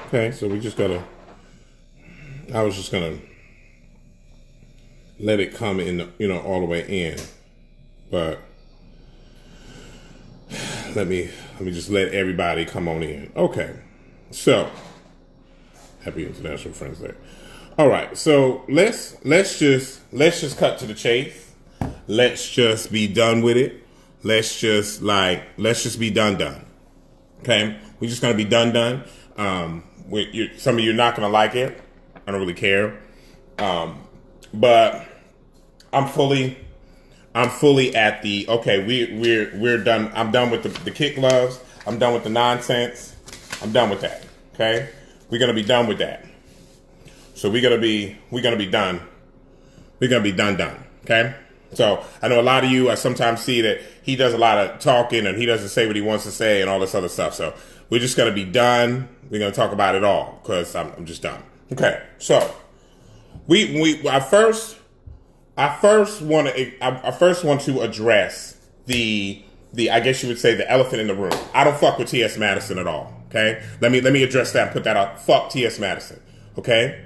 Okay, so we just gotta. I was just gonna let it come in, all the way in, but let me just let everybody come on in. Okay, so happy International Friends Day. All right, so let's just cut to the chase. Let's just be done with it. Let's just be done. Okay, we're just gonna be done. Some of you are not gonna like it. I don't really care. But I'm fully at the okay. We're done. I'm done with the kick gloves. I'm done with the nonsense. I'm done with that. Okay, we're gonna be done with that. So we're gonna be done. We're gonna be done. Okay. So I know a lot of you. I sometimes see that he does a lot of talking and he doesn't say what he wants to say and all this other stuff. So we're just gonna be done. We're gonna talk about it all because I'm just done. Okay. So I first want to address the I guess you would say the elephant in the room. I don't fuck with T.S. Madison at all. Okay. Let me address that and put that out. Fuck T.S. Madison. Okay.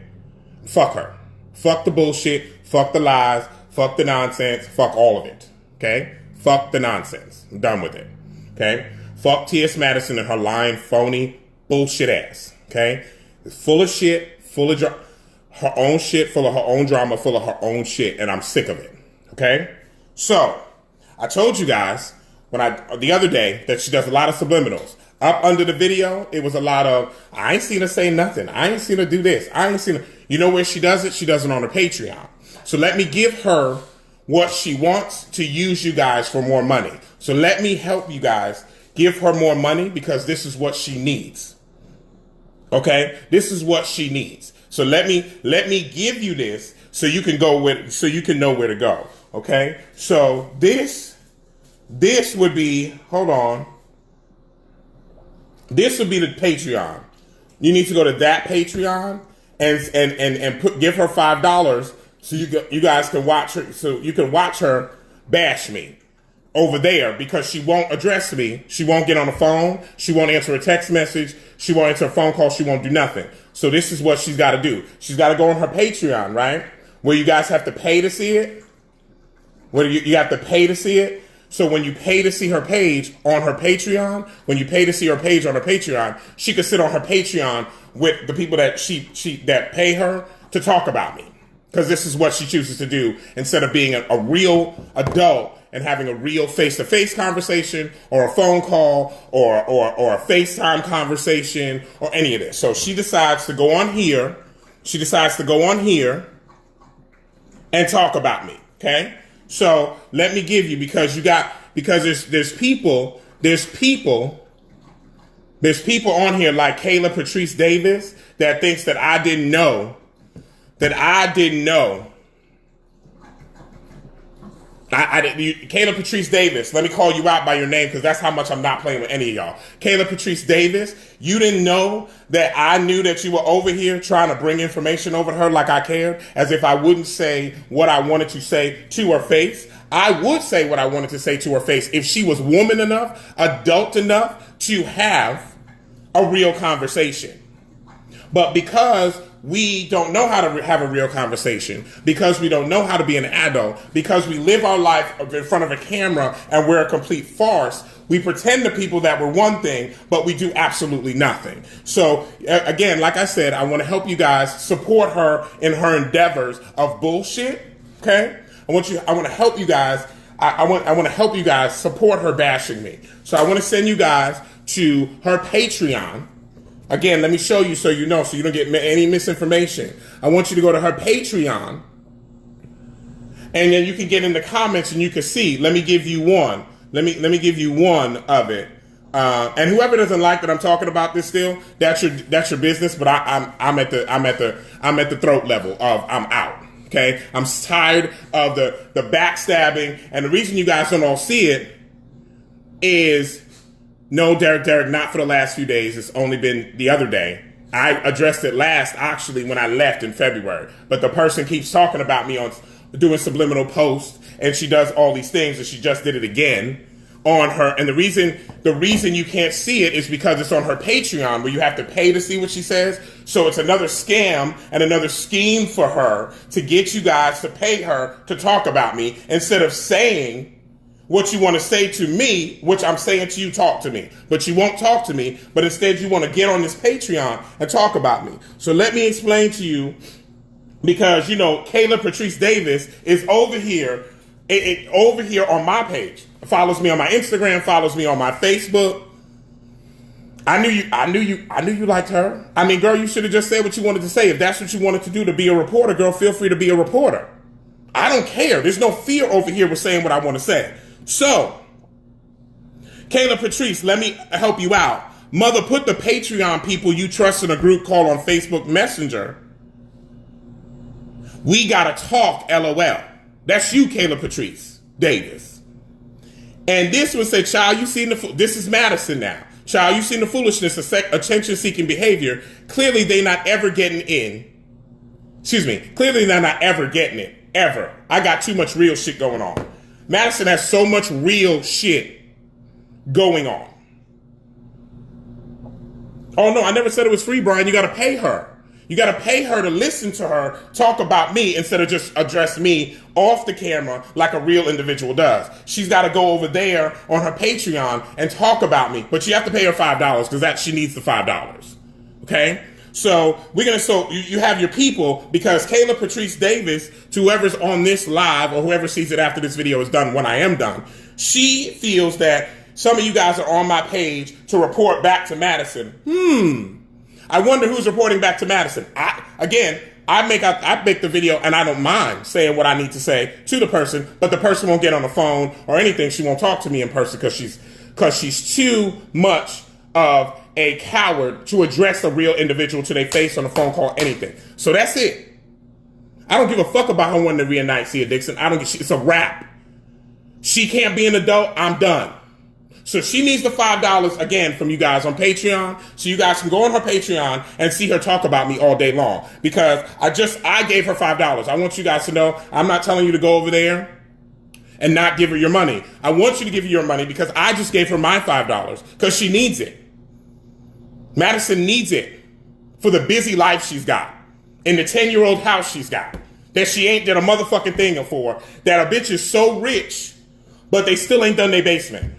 Fuck her. Fuck the bullshit. Fuck the lies. Fuck the nonsense. Fuck all of it. Okay? Fuck the nonsense. I'm done with it. Okay? Fuck T.S. Madison and her lying, phony, bullshit ass. Okay? Full of shit, full of her own shit, full of her own drama, full of her own shit, and I'm sick of it. Okay? So, I told you guys the other day that she does a lot of subliminals. Up under the video, it was a lot of, I ain't seen her say nothing. I ain't seen her do this. I ain't seen her. You know where she does it? She does it on her Patreon. So let me give her what she wants to use you guys for more money. So let me help you guys give her more money because this is what she needs. Okay? This is what she needs. So let me give you this so you can know where to go. Okay? So this would be, hold on. This would be the Patreon. You need to go to that Patreon and give her $5 so you guys can watch her. So you can watch her bash me over there because she won't address me. She won't get on the phone. She won't answer a text message. She won't answer a phone call. She won't do nothing. So this is what she's got to do. She's got to go on her Patreon, right? Where you guys have to pay to see it. Where you have to pay to see it. So when you pay to see her page on her Patreon, she could sit on her Patreon with the people that that pay her to talk about me. Because this is what she chooses to do instead of being a real adult and having a real face-to-face conversation or a phone call or a FaceTime conversation or any of this. So she decides to go on here. And talk about me. Okay? So let me give you, because there's people on here like Kayla Patrice Davis that thinks that I didn't know. Kayla Patrice Davis, let me call you out by your name because that's how much I'm not playing with any of y'all. Kayla Patrice Davis, you didn't know that I knew that you were over here trying to bring information over to her like I cared, as if I wouldn't say what I wanted to say to her face. I would say what I wanted to say to her face if she was woman enough, adult enough to have a real conversation. But because we don't know how to have a real conversation, because we don't know how to be an adult, because we live our life in front of a camera and we're a complete farce, we pretend to people that we're one thing, but we do absolutely nothing. So again, like I said, I want to help you guys support her in her endeavors of bullshit. Okay? I want to help you guys. I want to help you guys support her bashing me. So I want to send you guys to her Patreon. Again, let me show you so you know, so you don't get any misinformation. I want you to go to her Patreon, and then you can get in the comments and you can see. Let me give you one. Let me give you one of it. And whoever doesn't like that I'm talking about this still, that's your business. But I'm at the throat level of I'm out. Okay, I'm tired of the backstabbing, and the reason you guys don't all see it is. No, Derek, not for the last few days. It's only been the other day. I addressed it last, actually, when I left in February. But the person keeps talking about me on doing subliminal posts, and she does all these things, and she just did it again on her, and the reason you can't see it is because it's on her Patreon, where you have to pay to see what she says. So it's another scam and another scheme for her to get you guys to pay her to talk about me, instead of saying what you want to say to me, which I'm saying to you, talk to me. But you won't talk to me, but instead you want to get on this Patreon and talk about me. So let me explain to you, because, you know, Kayla Patrice Davis is over here, over here on my page. Follows me on my Instagram, follows me on my Facebook. I knew you liked her. I mean, girl, you should have just said what you wanted to say. If that's what you wanted to do, to be a reporter, girl, feel free to be a reporter. I don't care. There's no fear over here with saying what I want to say. So, Kayla Patrice, let me help you out. Mother, put the Patreon people you trust in a group call on Facebook Messenger. We gotta talk, LOL. That's you, Kayla Patrice Davis. And this one said, child, you seen this is Madison now. Child, you seen the foolishness of attention-seeking behavior. Clearly, they not ever getting in. Excuse me. Clearly, they're not ever getting it. Ever. I got too much real shit going on. Madison has so much real shit going on. Oh, no, I never said it was free, Brian. You got to pay her. You got to pay her to listen to her talk about me instead of just address me off the camera like a real individual does. She's got to go over there on her Patreon and talk about me. But you have to pay her $5 because she needs the $5. Okay? So you have your people, because Kayla Patrice Davis, to whoever's on this live or whoever sees it after this video is done, when I am done, she feels that some of you guys are on my page to report back to Madison. I wonder who's reporting back to Madison. I make the video and I don't mind saying what I need to say to the person, but the person won't get on the phone or anything. She won't talk to me in person because she's too much of a coward to address a real individual to their face on a phone call, anything. So that's it. I don't give a fuck about her wanting to reunite Sia Dixon. It's a wrap. She can't be an adult. I'm done. So she needs the $5 again from you guys on Patreon, so you guys can go on her Patreon and see her talk about me all day long. Because I gave her $5. I want you guys to know I'm not telling you to go over there and not give her your money. I want you to give her your money because I just gave her my $5 because she needs it. Madison needs it for the busy life she's got, in the 10-year-old house she's got, that she ain't did a motherfucking thing for, that a bitch is so rich, but they still ain't done their basement.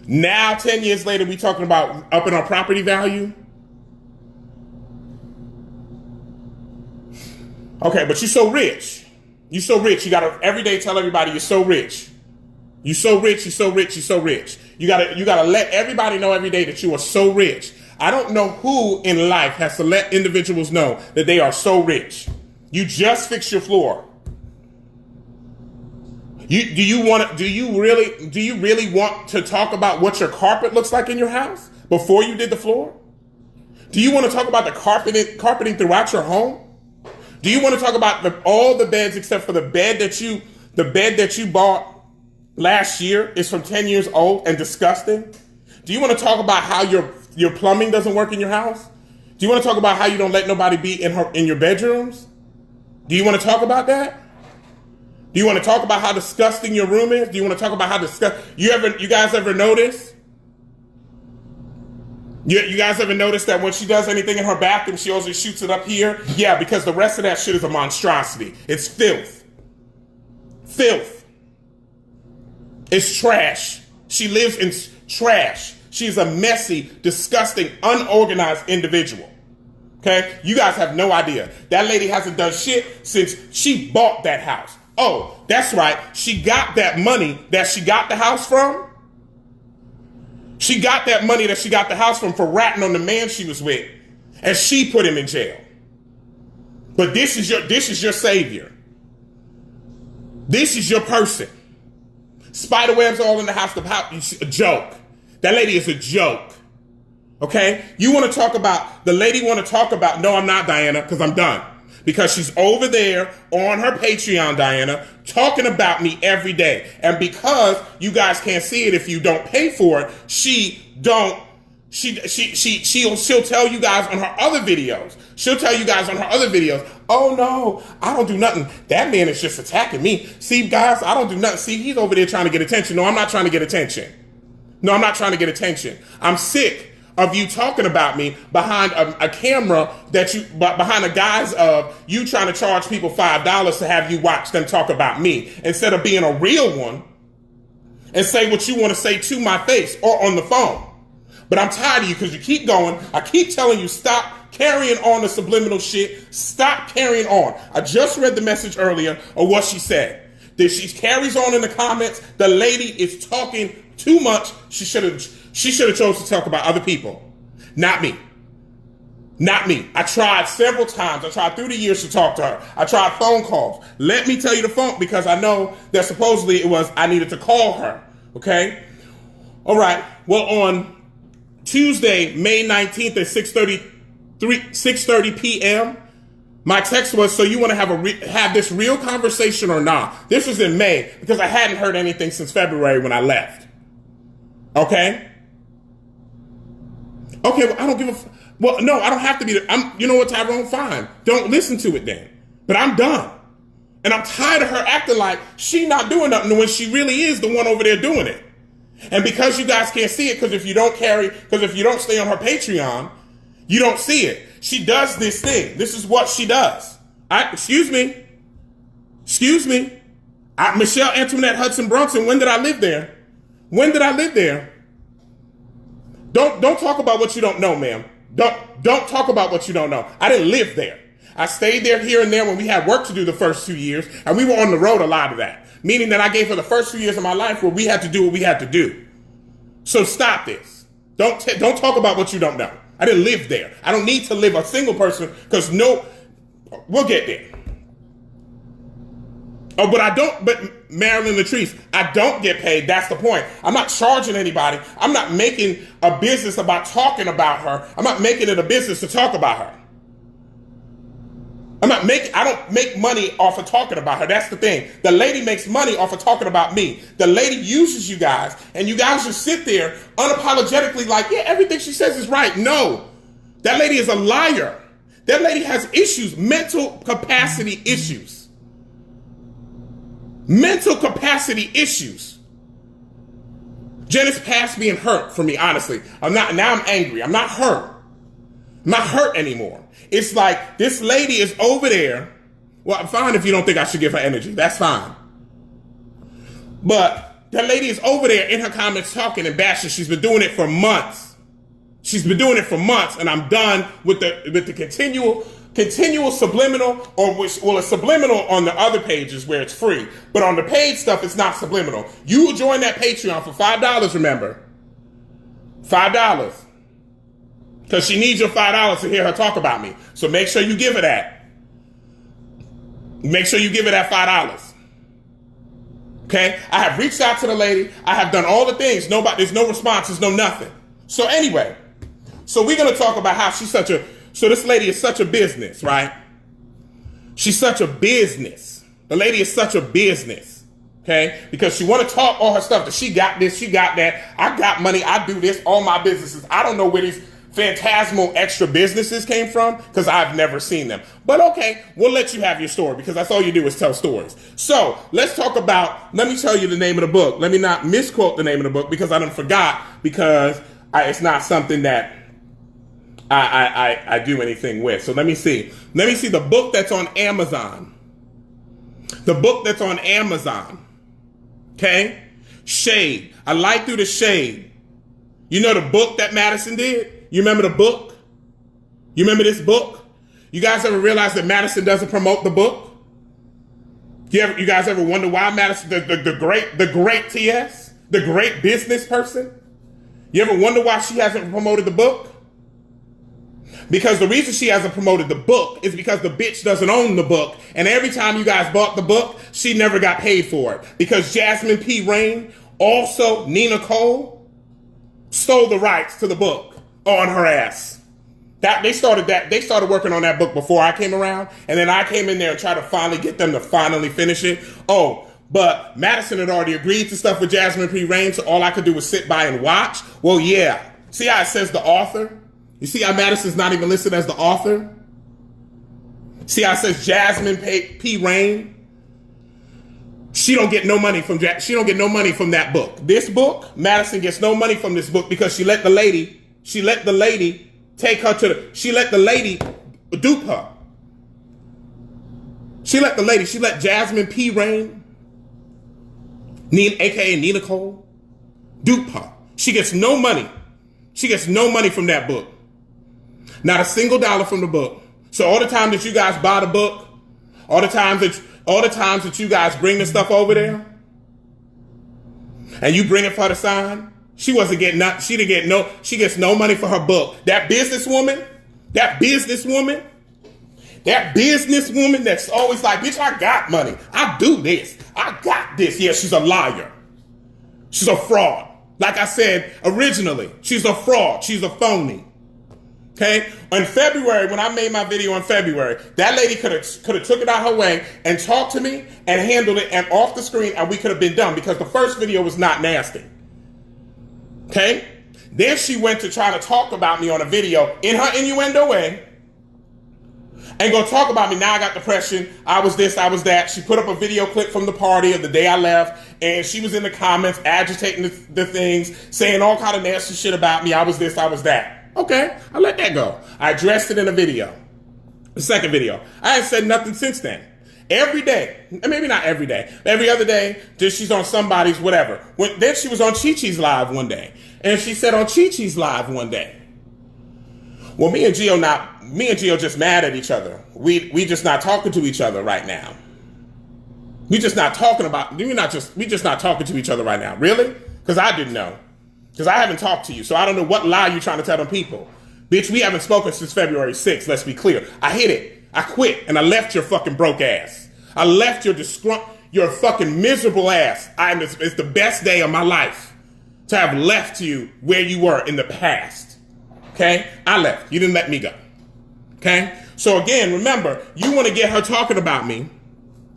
Now, 10 years later, we talking about upping our property value. Okay, but you're so rich. You're so rich. You got to every day tell everybody you're so rich. You're so rich, you're so rich, you're so rich. You gotta let everybody know every day that you are so rich. I don't know who in life has to let individuals know that they are so rich. You just fixed your floor. Do you really want to talk about what your carpet looks like in your house before you did the floor? Do you want to talk about the carpeting throughout your home? Do you want to talk about all the beds except for the bed that you bought last year is from 10 years old and disgusting? Do you want to talk about how your plumbing doesn't work in your house? Do you want to talk about how you don't let nobody be in your bedrooms? Do you want to talk about that? Do you want to talk about how disgusting your room is? Do you want to talk about how disgusting... You guys ever notice? You guys ever notice that when she does anything in her bathroom, she always shoots it up here? Yeah, because the rest of that shit is a monstrosity. It's filth. Filth. It's trash. She lives in trash. She's a messy, disgusting, unorganized individual. Okay? You guys have no idea. That lady hasn't done shit since she bought that house. Oh, that's right. She got that money that she got the house from. She got that money that she got the house from for ratting on the man she was with, and she put him in jail. But this is your savior. This is your person. Spiderwebs all in the house. A joke. That lady is a joke. Okay? You want to talk about, the lady want to talk about, no, I'm not, Diana, because I'm done. Because she's over there on her Patreon, Diana, talking about me every day. And because you guys can't see it if you don't pay for it, she don't She'll tell you guys on her other videos. Oh no, I don't do nothing. That man is just attacking me. See, guys, I don't do nothing. See, he's over there trying to get attention. No, I'm not trying to get attention. I'm sick of you talking about me behind a camera behind the guise of you trying to charge people $5 to have you watch them talk about me instead of being a real one and say what you want to say to my face or on the phone. But I'm tired of you because you keep going. I keep telling you, stop carrying on the subliminal shit. Stop carrying on. I just read the message earlier of what she said. That she carries on in the comments. The lady is talking too much. She should have chose to talk about other people. Not me. I tried several times. I tried through the years to talk to her. I tried phone calls. Let me tell you the phone, because I know that supposedly it was I needed to call her. Okay? All right. Well, on Tuesday, May 19th at 6:30 p.m., my text was, so you want to have this real conversation or not? This was in May because I hadn't heard anything since February when I left. Okay? Okay, well, I don't give a well, no, I don't have to be you know what, Tyrone? Fine. Don't listen to it then. But I'm done. And I'm tired of her acting like she not doing nothing when she really is the one over there doing it. And because you guys can't see it, because if you don't stay on her Patreon, you don't see it. She does this thing. This is what she does. Excuse me. Michelle Antoinette Hudson Brunson, when did I live there? Don't talk about what you don't know, ma'am. Don't talk about what you don't know. I didn't live there. I stayed there here and there when we had work to do the first 2 years, and we were on the road a lot of that. Meaning that I gave her the first 2 years of my life where we had to do what we had to do. So stop this. Don't talk about what you don't know. I didn't live there. I don't need to live a single person because we'll get there. Oh, but Marilyn Latrice, I don't get paid. That's the point. I'm not charging anybody. I'm not making a business about talking about her. I'm not making it a business to talk about her. I don't make money off of talking about her. That's the thing. The lady makes money off of talking about me. The lady uses you guys, and you guys just sit there unapologetically like, yeah, everything she says is right. No, that lady is a liar. That lady has issues, mental capacity issues. Janice passed being hurt for me, honestly. Now I'm angry. I'm not hurt. I'm not hurt anymore. It's like this lady is over there. Well, I'm fine if you don't think I should give her energy. That's fine. But that lady is over there in her comments talking and bashing. She's been doing it for months. And I'm done with the continual subliminal, it's subliminal on the other pages where it's free. But on the paid stuff, it's not subliminal. You will join that Patreon for $5, remember. $5. Because she needs your $5 to hear her talk about me. So make sure you give her that. Make sure you give her that $5. Okay? I have reached out to the lady. I have done all the things. There's no response. There's no nothing. So anyway, so we're going to talk about how so this lady is such a business, right? She's such a business. The lady is such a business. Okay? Because she want to talk all her stuff that she got this, she got that. I got money. I do this. All my businesses. I don't know where these phantasmal extra businesses came from because I've never seen them. But okay, we'll let you have your story because that's all you do is tell stories. So let me tell you the name of the book. Let me not misquote the name of the book because I done forgot because it's not something that I do anything with. So let me see the book that's on Amazon. Okay? Shade. I light through the shade. You know the book that Madison did? You remember the book? You remember this book? You guys ever realize that Madison doesn't promote the book? You guys ever wonder why Madison, the great TS, the great business person? You ever wonder why she hasn't promoted the book? Because the reason she hasn't promoted the book is because the bitch doesn't own the book. And every time you guys bought the book, she never got paid for it. Because Jasmine P. Rain, also Nina Cole, stole the rights to the book on her ass. They started working on that book before I came around, and then I came in there and tried to finally get them to finally finish it. Oh, but Madison had already agreed to stuff with Jasmine P. Rain, so all I could do was sit by and watch. Well, yeah, See how it says the author? You see how Madison's not even listed as the author? See how it says Jasmine P. Rain? She don't get no money from that book. This book, Madison gets no money from this book because she let the lady take her she let the lady dupe her. She let Jasmine P. Rain, aka Nina Cole, dupe her. She gets no money. She gets no money from that book. Not a single dollar from the book. So all the time that you guys buy the book, all the times that you guys bring the stuff over there, and you bring it for the sign, she gets no money for her book. That businesswoman that's always like, bitch, I got money. I do this. I got this. Yeah, she's a liar. She's a fraud. Like I said originally, she's a fraud. She's a phony. Okay? In February, when I made my video in February, that lady could have took it out her way and talked to me and handled it and off the screen, and we could have been done because the first video was not nasty. Okay? Then she went to try to talk about me on a video in her innuendo way and go talk about me. Now I got depression. I was this, I was that. She put up a video clip from the party of the day I left, and she was in the comments agitating the things, saying all kind of nasty shit about me. I was this, I was that. Okay, I let that go. I addressed it in a video. The second video. I ain't said nothing since then. Every day, maybe not every day, every other day, just she's on somebody's whatever. Then she was on Chi-Chi's live one day. And she said on Chi-Chi's live one day, well, me and Gio just mad at each other. We just not talking to each other right now. We just not talking to each other right now. Really? Because I didn't know. Because I haven't talked to you, so I don't know what lie you're trying to tell them people. Bitch, we haven't spoken since February 6th, let's be clear. I hit it. I quit, and I left your fucking broke ass. I left your fucking miserable ass. It's the best day of my life to have left you where you were in the past. Okay? I left. You didn't let me go. Okay? So again, remember, you want to get her talking about me.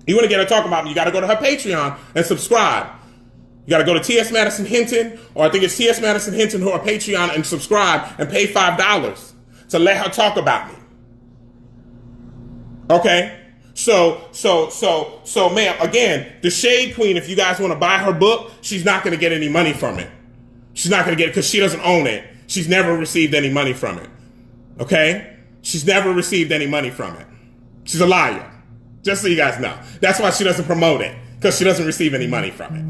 You got to go to her Patreon and subscribe. You got to go to T.S. Madison Hinton, or I think it's T.S. Madison Hinton who are Patreon, and subscribe and pay $5 to let her talk about me. Okay? So, ma'am, again, the Shade Queen, if you guys want to buy her book, she's not going to get any money from it. She's not going to get it because she doesn't own it. She's never received any money from it. Okay? She's never received any money from it. She's a liar. Just so you guys know. That's why she doesn't promote it, because she doesn't receive any money from it.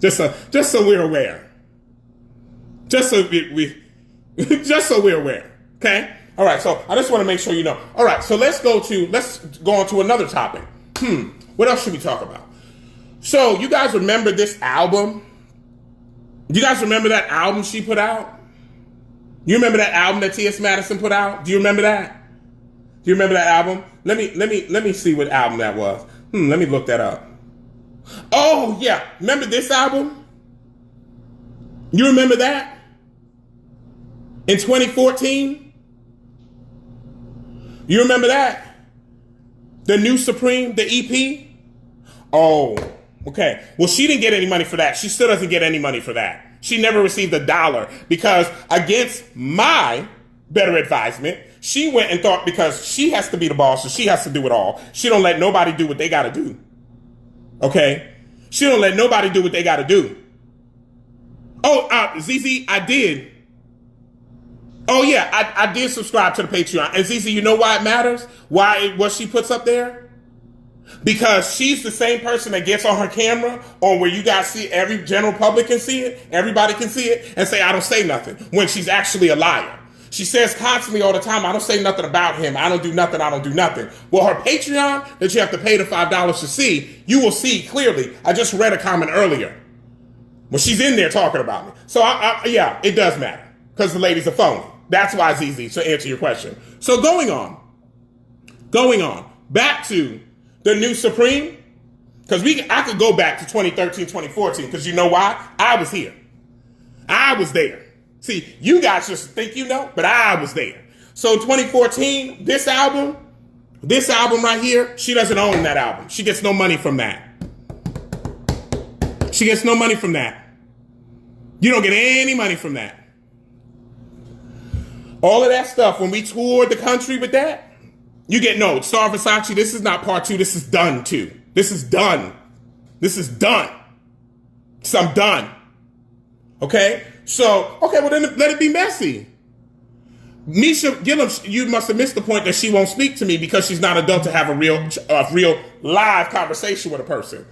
Just so we're aware. Just so we're aware. Okay? All right, so I just want to make sure you know. All right, so let's go on to another topic. What else should we talk about? So, you guys remember this album? You guys remember that album she put out? You remember that album that T.S. Madison put out? Do you remember that? Do you remember that album? Let me see what album that was. Let me look that up. Oh, yeah. Remember this album? You remember that? In 2014? You remember that? The New Supreme, the EP? Oh, okay. Well, she didn't get any money for that. She still doesn't get any money for that. She never received $1 because against my better advisement, she went and thought because she has to be the boss, so she has to do it all. She don't let nobody do what they got to do. Okay? She don't let nobody do what they got to do. Oh, ZZ, I did. Oh, yeah, I did subscribe to the Patreon. And ZZ, you know why it matters? What she puts up there? Because she's the same person that gets on her camera or where you guys see every general public can see it, everybody can see it, and say, I don't say nothing, when she's actually a liar. She says constantly all the time, I don't say nothing about him. I don't do nothing. I don't do nothing. Well, her Patreon that you have to pay the $5 to see, you will see clearly. I just read a comment earlier. Well, she's in there talking about me. So, yeah, it does matter because the lady's a phony. That's why it's easy to answer your question. So going on, back to the New Supreme, because I could go back to 2013, 2014, because you know why? I was here. I was there. See, you guys just think you know, but I was there. So 2014, this album right here, she doesn't own that album. She gets no money from that. She gets no money from that. You don't get any money from that. All of that stuff, when we toured the country with that, you get, no, Star Versace, this is not part 2. This is done 2. This is done. This is done. So I'm done. Okay? So, okay, well then let it be messy. Misha Gillum, you must have missed the point that she won't speak to me because she's not adult to have a real live conversation with a person.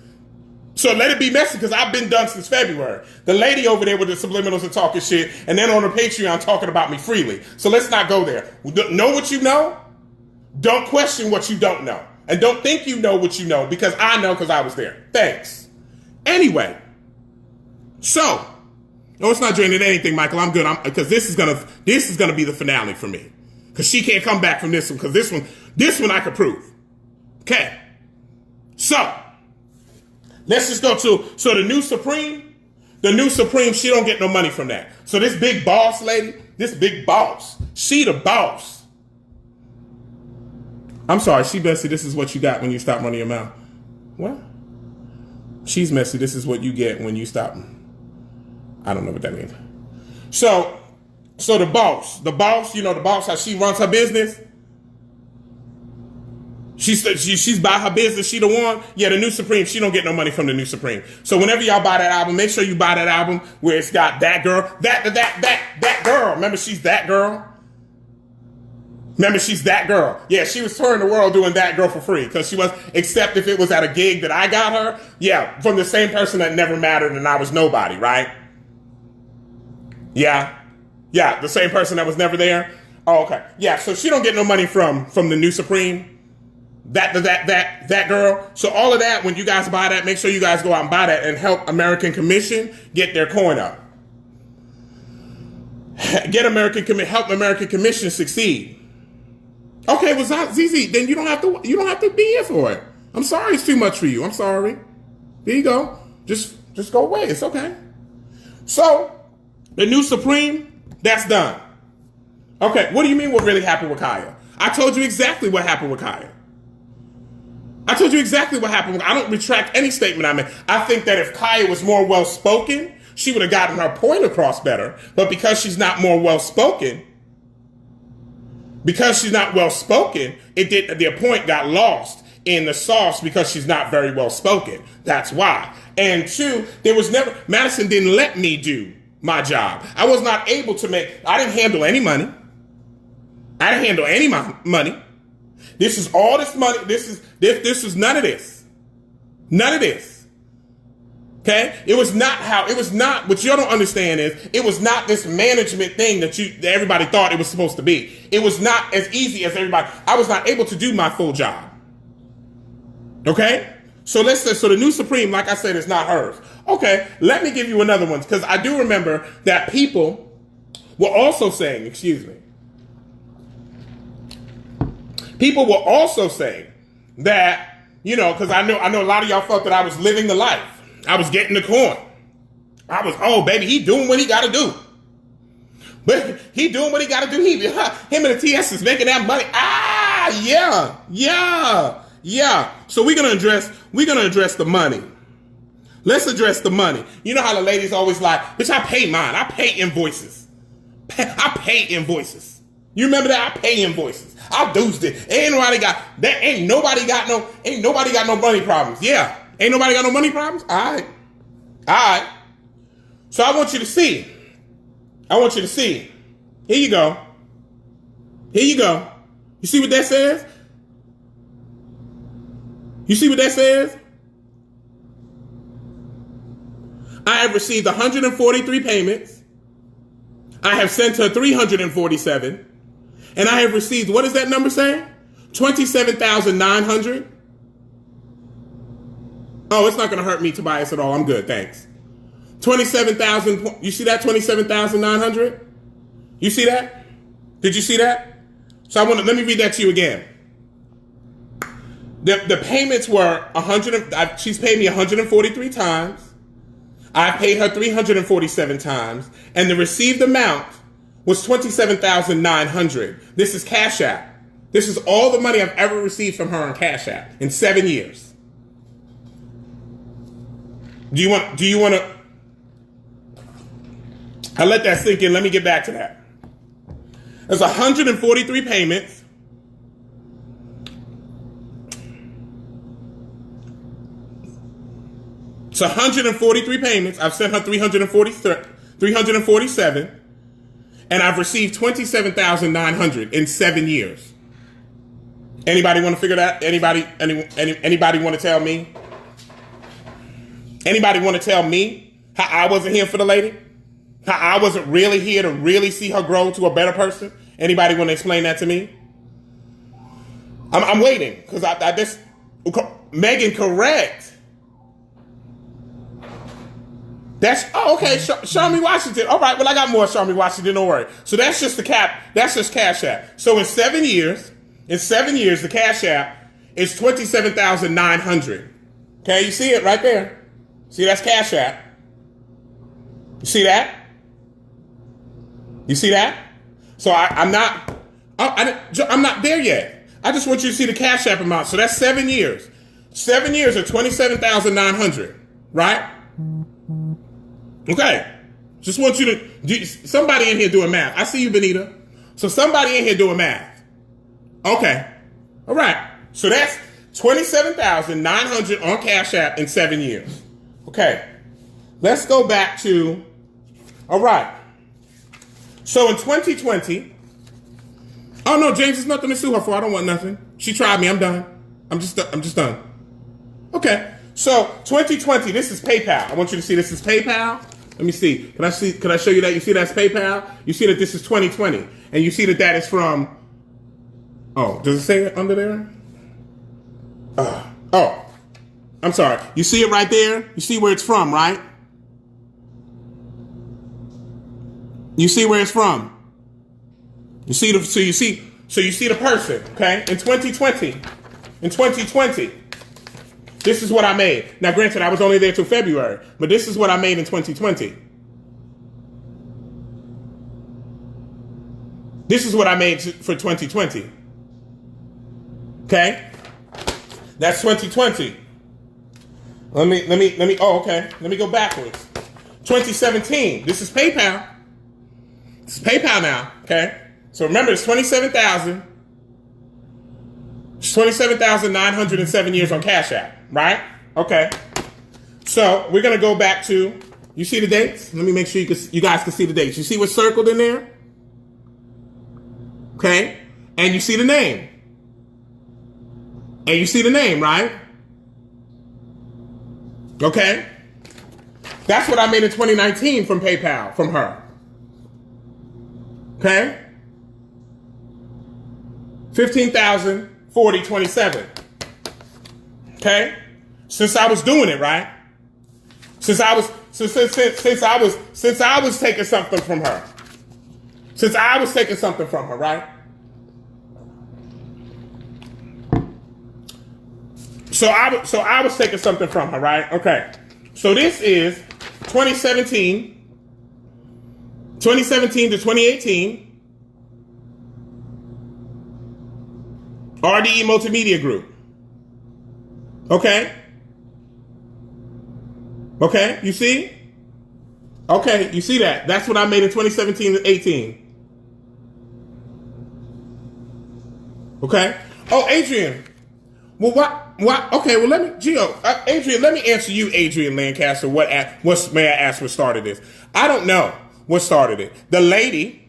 So let it be messy because I've been done since February. The lady over there with the subliminals and talking shit, and then on her Patreon talking about me freely. So let's not go there. Know what you know. Don't question what you don't know. And don't think you know what you know because I know because I was there. Thanks. Anyway. So. No, it's not draining anything, Michael. I'm good. Because this is gonna be the finale for me. Because she can't come back from this one. Because this one I could prove. Okay. So. Let's just go to, so the new Supreme, she don't get no money from that. So this big boss lady, she the boss. I'm sorry, she messy, this is what you got when you stop running your mouth. What? She's messy, this is what you get when you stop. I don't know what that means. So the boss, you know, the boss, how she runs her business. She's by her business. She the one. Yeah, the new Supreme. She don't get no money from the new Supreme. So whenever y'all buy that album, make sure you buy that album where it's got that girl, that girl. Remember, she's that girl. Yeah, she was touring the world doing that girl for free because she was. Except if it was at a gig that I got her. Yeah, from the same person that never mattered and I was nobody, right? Yeah, the same person that was never there. Oh, okay. Yeah, so she don't get no money from the new Supreme. That girl. So all of that, when you guys buy that, make sure you guys go out and buy that and help American Commission get their coin up. Help American Commission succeed. Okay, well, ZZ, then you don't have to be here for it. I'm sorry, it's too much for you. I'm sorry. There you go. Just go away. It's okay. So the new Supreme, that's done. Okay, what do you mean what really happened with Kaya? I told you exactly what happened with Kaya. I don't retract any statement I made. I think that if Kaya was more well-spoken, she would have gotten her point across better. But because she's not more well-spoken, the point got lost in the sauce because she's not very well-spoken. That's why. And 2, Madison didn't let me do my job. I was not able to I didn't handle any money. This is all this money. This is none of this. None of this. Okay? It was not, what you don't understand is, it was not this management thing that everybody thought it was supposed to be. It was not as easy as everybody. I was not able to do my full job. Okay? So so the new Supreme, like I said, is not hers. Okay, let me give you another one, because I do remember that people were also saying, people were also saying that, because I know a lot of y'all felt that I was living the life. I was getting the coin. Baby, he doing what he got to do. But he doing what he got to do. Him and the TS is making that money. Yeah. So we're gonna address the money. Let's address the money. You know how the ladies always like, bitch, I pay mine. I pay invoices. You remember that? I pay invoices. I do this. Ain't nobody got no money problems. Yeah. Ain't nobody got no money problems? All right. So I want you to see. Here you go. You see what that says? I have received 143 payments. I have sent her 347. And I have received, what does that number say? 27,900. Oh, it's not going to hurt me, Tobias, at all. I'm good, thanks. 27,000. You see that? 27,900. You see that? Did you see that? So let me read that to you again. The payments were she's paid me 143 times. I paid her 347 times, and the received amount was 27,900. This is Cash App. This is all the money I've ever received from her on Cash App in 7 years. Do you want to? I'll let that sink in. Let me get back to that. There's 143 payments. It's 143 payments. I've sent her 347, and I've received $27,900 in 7 years. Anybody want to figure that? Anybody want to tell me? Anybody want to tell me how I wasn't here for the lady? How I wasn't really here to really see her grow to a better person? Anybody want to explain that to me? I'm waiting because I just Megan, correct. That's okay. Show me Washington. All right. Well, I got more. Show me Washington. Don't worry. So that's just the cap. That's just Cash App. So in 7 years, the Cash App is $27,900. Okay, you see it right there. See, that's Cash App. You see that? You see that? So I'm not there yet. I just want you to see the Cash App amount. So that's 7 years. 7 years of $27,900, right? Okay. Just want you to somebody in here doing math. I see you, Benita. So somebody in here doing math. Okay. All right. So that's $27,900 on Cash App in 7 years. Okay. Let's go back to, all right. So in 2020, oh no, James, there's nothing to sue her for. I don't want nothing. She tried me. I'm done. I'm just done. Okay. So 2020, this is PayPal. I want you to see this is PayPal. Let me see. Can I show you that? You see that's PayPal? You see that this is 2020. And you see that is from, oh, does it say it under there? Oh, I'm sorry. You see it right there? You see where it's from, right? You see where it's from. You see the person, okay? In 2020, this is what I made. Now, granted, I was only there till February, but this is what I made in 2020. This is what I made for 2020. Okay? That's 2020. Let me, oh, okay. Let me go backwards. 2017. This is PayPal. This is PayPal now, okay? So remember, it's 27,000. It's 27,900 in 7 years on Cash App, right? Okay. So we're gonna go back to. You see the dates? Let me make sure you guys can see the dates. You see what's circled in there? Okay, and you see the name. And you see the name, right? Okay. That's what I made in 2019 from PayPal, from her. Okay? 15,040.27. Okay? Since I was doing it, right? Since I was taking something from her. Since I was taking something from her, right? So I was taking something from her, right? Okay. So this is 2017 to 2018. RDE Multimedia Group. Okay? Okay, you see? Okay, you see that? That's what I made in 2017 to 18. Okay? Oh, Adrian. Well, what? Okay, well, Adrian, let me answer you, Adrian Lancaster. May I ask what started this? I don't know what started it. The lady,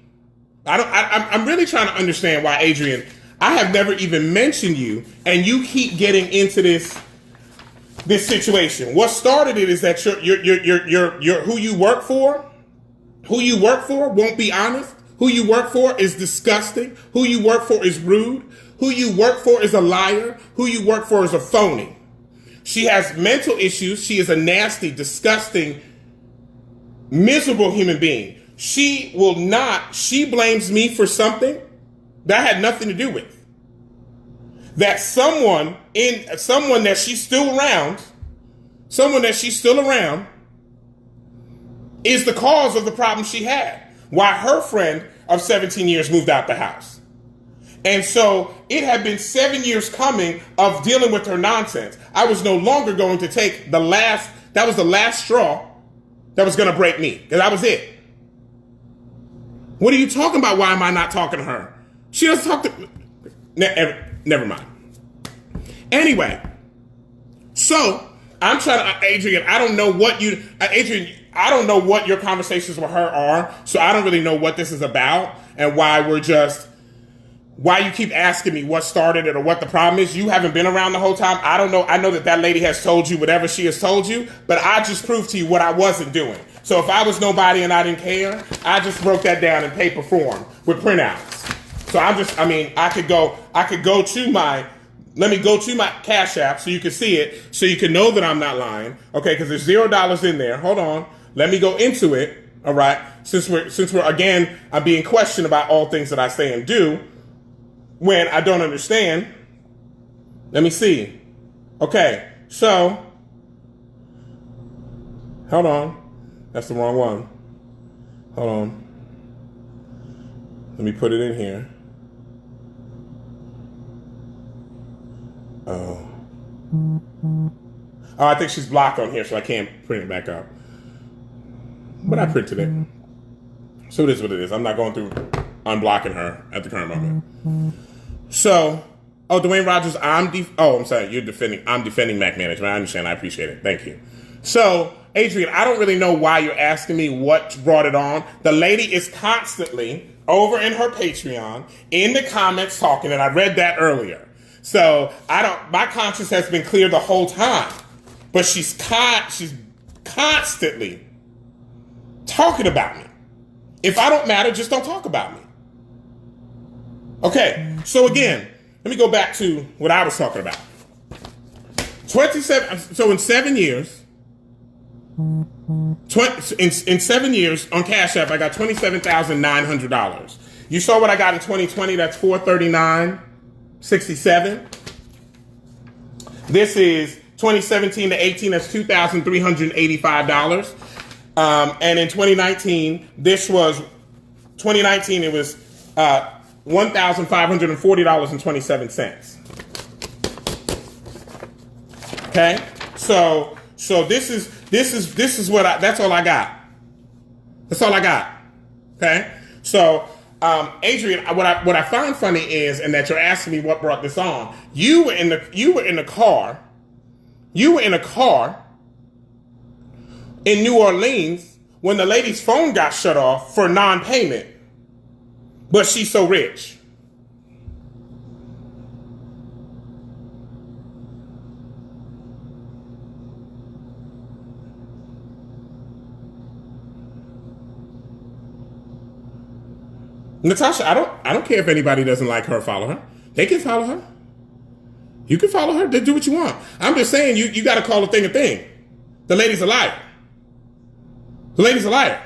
I'm really trying to understand why, Adrian, I have never even mentioned you, and you keep getting into this situation. What started it is that your who you work for won't be honest. Who you work for is disgusting. Who you work for is rude. Who you work for is a liar. Who you work for is a phony. She has mental issues. She is a nasty, disgusting, miserable human being. She blames me for something that had nothing to do with. That someone that she's still around is the cause of the problem she had. Why her friend of 17 years moved out the house. And so it had been 7 years coming of dealing with her nonsense. I was no longer going to take that was the last straw that was going to break me. Because that was it. What are you talking about? Why am I not talking to her? She doesn't talk to... Never mind. Anyway, so I'm trying to... Adrian, I don't know what you... Adrian, I don't know what your conversations with her are, so I don't really know what this is about and why you keep asking me what started it or what the problem is. You haven't been around the whole time. I don't know. I know that lady has told you whatever she has told you, but I just proved to you what I wasn't doing. So if I was nobody and I didn't care, I just broke that down in paper form with printouts. So I could go to my Cash App so you can see it, so you can know that I'm not lying. Okay, because there's $0 in there. Hold on. Let me go into it. All right. Since we're again, I'm being questioned about all things that I say and do when I don't understand. Let me see. Okay. So, hold on. That's the wrong one. Hold on. Let me put it in here. Oh, I think she's blocked on here, so I can't print it back up. But I printed it. So it is what it is. I'm not going through unblocking her at the current moment. So, Dwayne Rogers, I'm sorry, you're defending. I'm defending Mac Management. I understand. I appreciate it. Thank you. So, Adrian, I don't really know why you're asking me what brought it on. The lady is constantly over in her Patreon in the comments talking, and I read that earlier. So my conscience has been clear the whole time, but she's constantly talking about me. If I don't matter, just don't talk about me. Okay. So again, let me go back to what I was talking about. 27. So in 7 years, in 7 years on Cash App, I got $27,900. You saw what I got in 2020. That's $439.67. This is 2017 to 18. That's $2,385. And in 2019, it was $1,540.27. Okay, so this is that's all I got. That's all I got. Okay, so Adrian, what I find funny is, and that you're asking me what brought this on. You were in a car in New Orleans when the lady's phone got shut off for non-payment, but she's so rich. Natasha, I don't care if anybody doesn't like her or follow her. They can follow her. You can follow her. Do what you want. I'm just saying you got to call a thing a thing. The lady's a liar. The lady's a liar.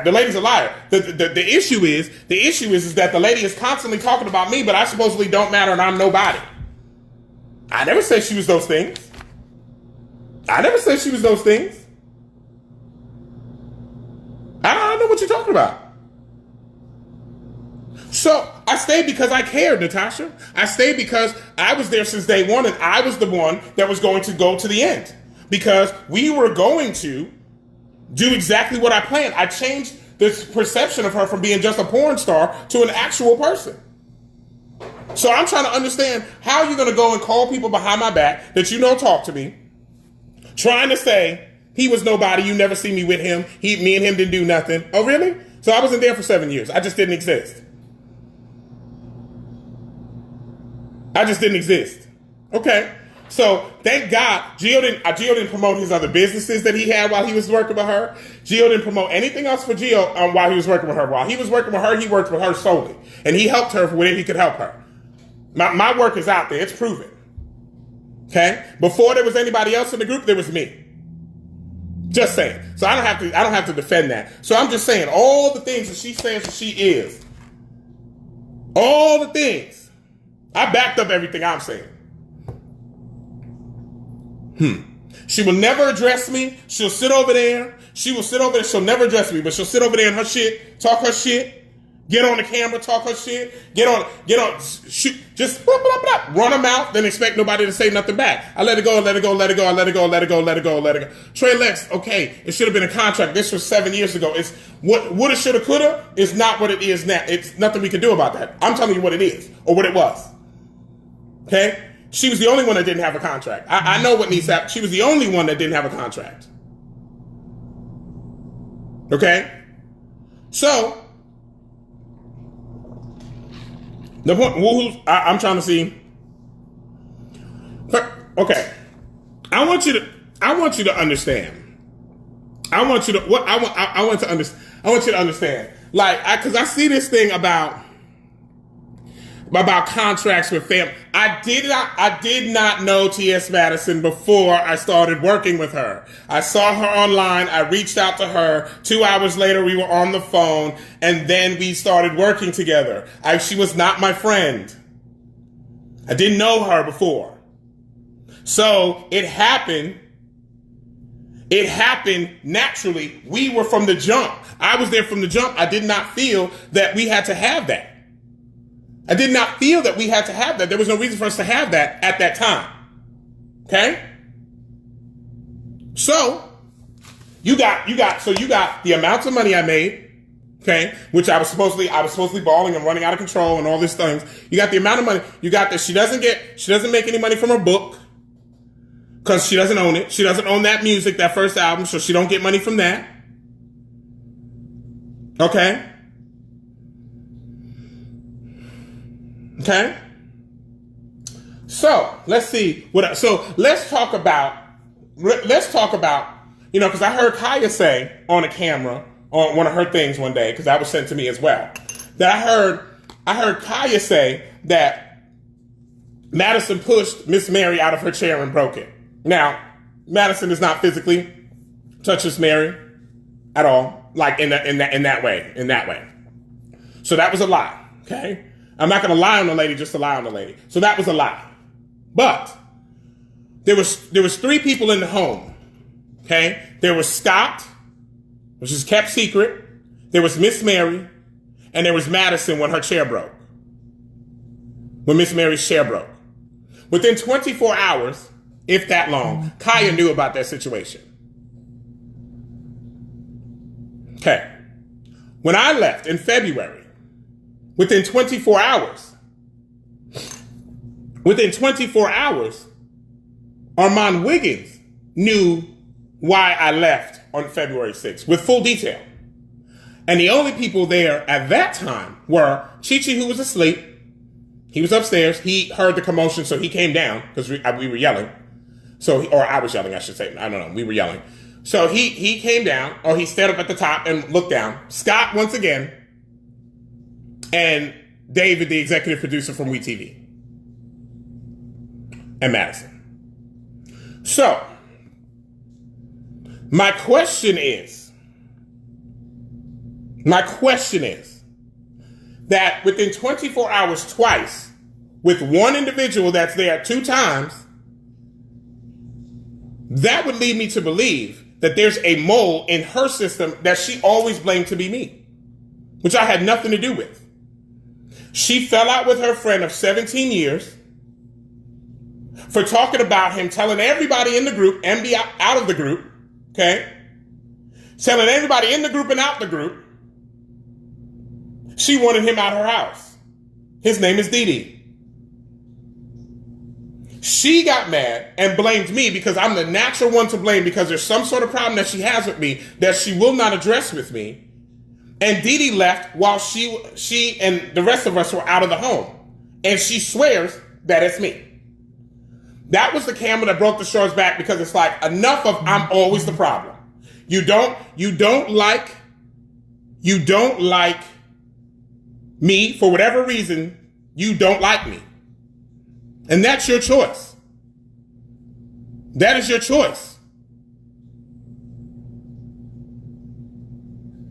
The lady's a liar. The issue is that the lady is constantly talking about me, but I supposedly don't matter and I'm nobody. I never said she was those things. I don't know what you're talking about. So I stayed because I cared, Natasha. I stayed because I was there since day one, and I was the one that was going to go to the end. Because we were going to do exactly what I planned. I changed this perception of her from being just a porn star to an actual person. So I'm trying to understand how you're going to go and call people behind my back that you know talk to me, trying to say he was nobody, you never see me with him, me and him didn't do nothing. Oh, really? So I wasn't there for 7 years. I just didn't exist. Okay. So thank God Gio didn't promote his other businesses that he had while he was working with her. Gio didn't promote anything else for Gio while he was working with her. While he was working with her, he worked with her solely. And he helped her for whatever he could help her. My work is out there. It's proven. Okay? Before there was anybody else in the group, there was me. Just saying. So I don't have to defend that. So I'm just saying all the things that she says that she is. All the things. I backed up everything I'm saying. She will never address me. She'll sit over there. She'll never address me, but she'll sit over there in her shit, talk her shit, Get on the camera, talk her shit. Get on, shoot, just blah, blah, blah, run her mouth, then expect nobody to say nothing back. I let it go, let it go, let it go, let it go, let it go, let it go, let it go. Trey Lex, okay, it should have been a contract. This was 7 years ago. It's what woulda, shoulda, coulda is not what it is now. It's nothing we can do about that. I'm telling you what it is or what it was. Okay? She was the only one that didn't have a contract. I know what needs to happen. She was the only one that didn't have a contract. Okay? So, the point, I'm trying to see. Okay, I want you to understand. I want you to understand. Like, because I see this thing about contracts with family. I did not know T.S. Madison before I started working with her. I saw her online. I reached out to her. 2 hours later, we were on the phone, and then we started working together. She was not my friend. I didn't know her before. So it happened. It happened naturally. We were from the jump. I was there from the jump. I did not feel that we had to have that. I did not feel that we had to have that. There was no reason for us to have that at that time. Okay? So, you got the amounts of money I made, okay, which I was supposedly balling and running out of control and all these things. You got the amount of money. You got that she doesn't make any money from her book because she doesn't own it. She doesn't own that music, that first album, so she don't get money from that. Okay? Okay. So let's see let's talk about, because I heard Kaya say on a camera on one of her things one day, because that was sent to me as well, that I heard Kaya say that Madison pushed Miss Mary out of her chair and broke it. Now, Madison does not physically touch Miss Mary at all, like in that way. So that was a lie. Okay. I'm not going to lie on the lady just to lie on the lady. So that was a lie. But there was 3 people in the home. Okay? There was Scott, which is kept secret. There was Miss Mary, and there was Madison when her chair broke. When Miss Mary's chair broke. Within 24 hours, if that long, Kaya knew about that situation. Okay. When I left in February, within 24 hours, Armand Wiggins knew why I left on February 6th with full detail. And the only people there at that time were Chi-Chi, who was asleep. He was upstairs. He heard the commotion, so he came down because we were yelling. Or I was yelling, I should say. I don't know. We were yelling. So he came down, or he stood up at the top and looked down. Scott, once again, and David, the executive producer from WeTV, and Madison. So, my question is that within 24 hours twice, with one individual that's there 2 times, that would lead me to believe that there's a mole in her system that she always blamed to be me, which I had nothing to do with. She fell out with her friend of 17 years for talking about him, telling everybody in the group and be out of the group, okay? Telling everybody in the group and out the group. She wanted him out her house. His name is Dee Dee. She got mad and blamed me because I'm the natural one to blame because there's some sort of problem that she has with me that she will not address with me. And Dee Dee left while she and the rest of us were out of the home. And she swears that it's me. That was the camera that broke the show's back because it's like, enough of I'm always the problem. You don't like me for whatever reason. You don't like me. And that's your choice. That is your choice.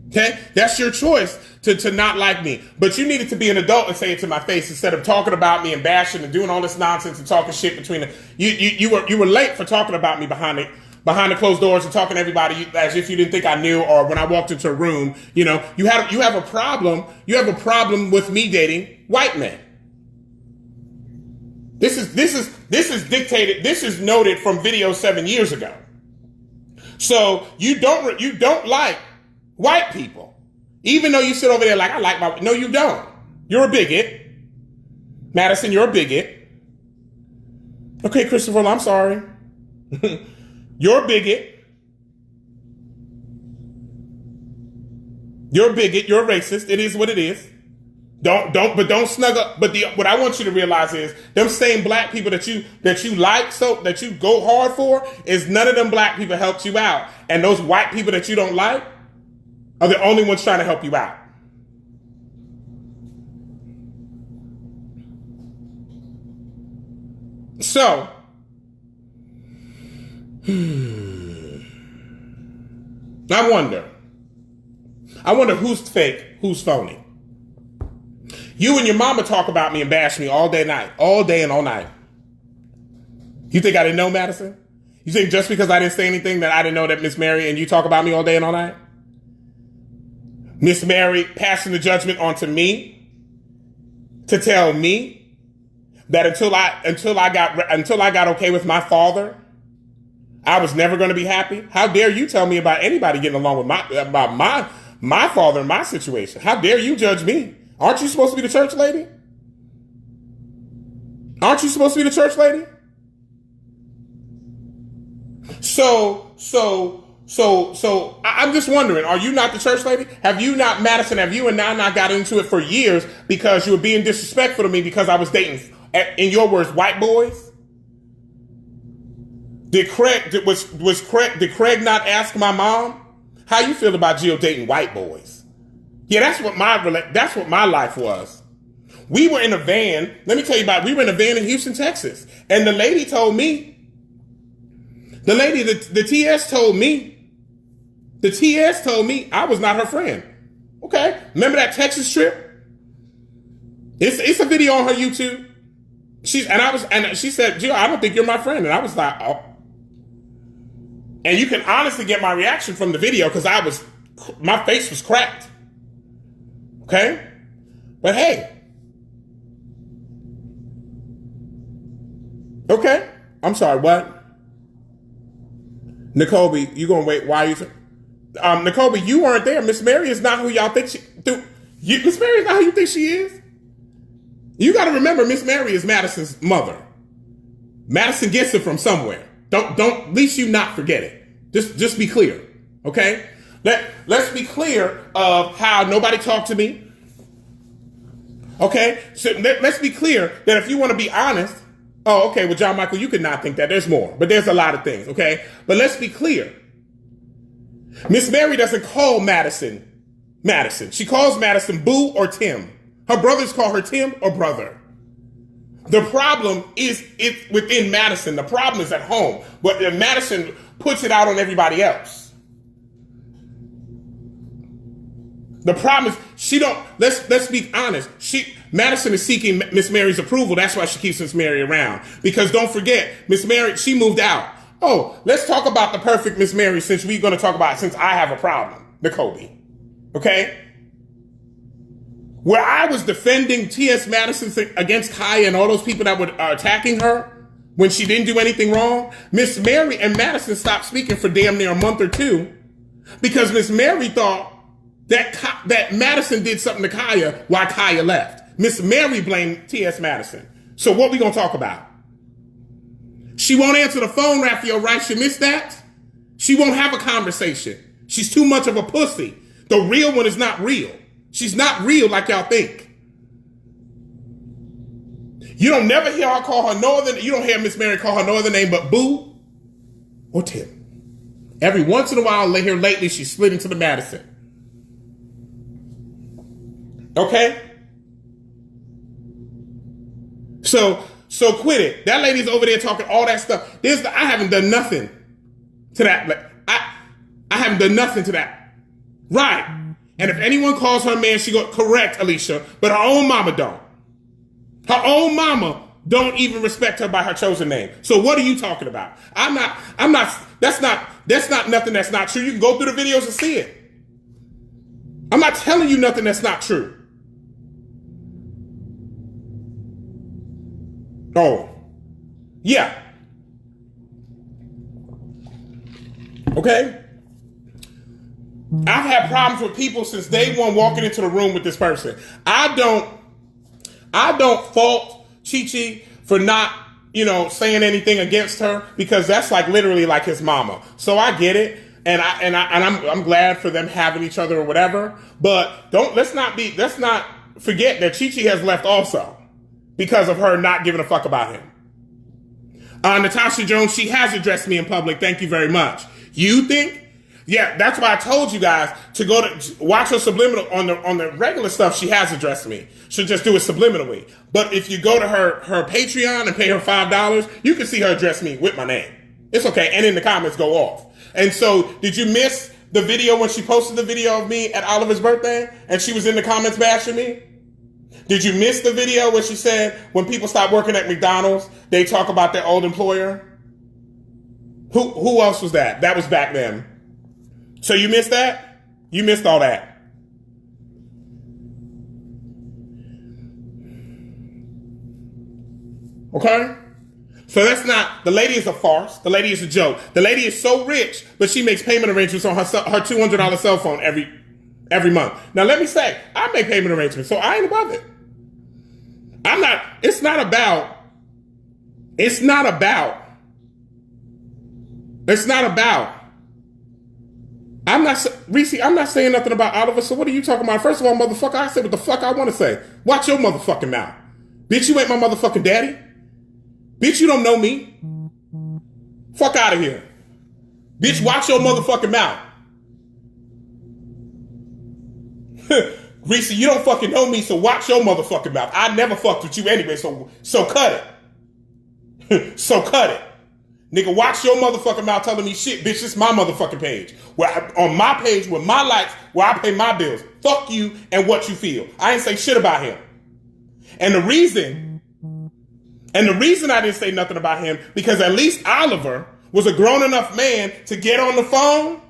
Okay? That's your choice to not like me. But you needed to be an adult and say it to my face instead of talking about me and bashing and doing all this nonsense and talking shit between the... You were late for talking about me behind behind the closed doors and talking to everybody as if you didn't think I knew, or when I walked into a room, you have a problem. You have a problem with me dating white men. This is dictated. This is noted from video 7 years ago. So you don't like white people, even though you sit over there like I like my. No, you don't. You're a bigot, Madison. You're a bigot. Okay, Christopher, I'm sorry. You're a bigot. You're a bigot. You're a racist. It is what it is. Don't snug up. But what I want you to realize is them same black people that you like, so that you go hard for, is none of them black people helped you out. And those white people that you don't like are the only ones trying to help you out. So, I wonder who's fake, who's phony. You and your mama talk about me and bash me all day and all night. You think I didn't know, Madison? You think just because I didn't say anything that I didn't know that Miss Mary and you talk about me all day and all night? Miss Mary passing the judgment onto me to tell me that until I got okay with my father, I was never going to be happy. How dare you tell me about anybody getting along with my father and my situation? How dare you judge me? Aren't you supposed to be the church lady? Aren't you supposed to be the church lady? So I'm just wondering, are you not the church lady? Have you not, Madison, have you and Nana got into it for years because you were being disrespectful to me because I was dating, in your words, white boys? Did Craig not ask my mom, how you feel about Jill dating white boys? Yeah, that's what my life was. We were in a van. Let me tell you we were in a van in Houston, Texas. And the lady told me, the TS told me I was not her friend. Okay. Remember that Texas trip? It's a video on her YouTube. She said, Jill, I don't think you're my friend. And I was like, oh. And you can honestly get my reaction from the video because my face was cracked. Okay? But hey. Okay? I'm sorry, what? Nicobe, you gonna wait? Why are you... Nicobe, you weren't there. Miss Mary is not who y'all think she... Miss Mary is not who you think she is. You gotta remember, Miss Mary is Madison's mother. Madison gets it from somewhere. Don't at least you not forget it. Just be clear. Okay? Let's be clear of how nobody talked to me. Okay? So let's be clear that if you want to be honest, oh, okay, well, John Michael, you could not think that. There's more. But there's a lot of things, okay? But let's be clear. Miss Mary doesn't call Madison. She calls Madison Boo or Tim. Her brothers call her Tim or brother. The problem is it's within Madison. The problem is at home. But Madison puts it out on everybody else. The problem is let's be honest. Madison is seeking Miss Mary's approval. That's why she keeps Miss Mary around. Because don't forget, Miss Mary, she moved out. Oh, let's talk about the perfect Miss Mary since I have a problem. Nicobe. Okay? Where I was defending T.S. Madison against Kaya and all those people that were attacking her when she didn't do anything wrong, Miss Mary and Madison stopped speaking for damn near a month or two because Miss Mary thought that Madison did something to Kaya while Kaya left. Miss Mary blamed T.S. Madison. So what we gonna talk about? She won't answer the phone, Raphael, right? You missed that? She won't have a conversation. She's too much of a pussy. The real one is not real. She's not real like y'all think. You don't never hear her call her no other, you don't hear Miss Mary call her no other name but Boo or Tim. Every once in a while, here lately, she slid into the Madison. Okay? So quit it. That lady's over there talking all that stuff. I haven't done nothing to that. I haven't done nothing to that. Right. And if anyone calls her man, she go, correct, Alicia, but her own mama don't. Her own mama don't even respect her by her chosen name. So what are you talking about? That's not nothing that's not true. You can go through the videos and see it. I'm not telling you nothing that's not true. Oh, yeah. Okay? I've had problems with people since day one walking into the room with this person. I don't fault Chi-Chi for not, saying anything against her, because that's like literally like his mama. So I get it. And I'm glad for them having each other or whatever. But let's not forget that Chi-Chi has left also because of her not giving a fuck about him. Natasha Jones, she has addressed me in public. Thank you very much. You think? Yeah, that's why I told you guys to go to watch her subliminal on the regular stuff. She has addressed me. She'll just do it subliminally. But if you go to her Patreon and pay her $5, you can see her address me with my name. It's okay. And in the comments go off. And so, did you miss the video when she posted the video of me at Oliver's birthday and she was in the comments bashing me? Did you miss the video where she said when people stop working at McDonald's, they talk about their old employer? Who else was that? That was back then. So you missed that? You missed all that. Okay? So that's not, the lady is a farce. The lady is a joke. The lady is so rich, but she makes payment arrangements on her $200 cell phone every month. Now let me say, I make payment arrangements, so I ain't above it. Reese, I'm not saying nothing about Oliver, so what are you talking about? First of all, motherfucker, I say what the fuck I want to say. Watch your motherfucking mouth. Bitch, you ain't my motherfucking daddy. Bitch, you don't know me. Fuck out of here. Bitch, watch your motherfucking mouth. Reese, you don't fucking know me, so watch your motherfucking mouth. I never fucked with you anyway, so cut it. So cut it. Nigga, watch your motherfucking mouth telling me shit, bitch. This is my motherfucking page. On my page with my likes, where I pay my bills. Fuck you and what you feel. I ain't say shit about him. And the reason I didn't say nothing about him, because at least Oliver was a grown enough man to get on the phone.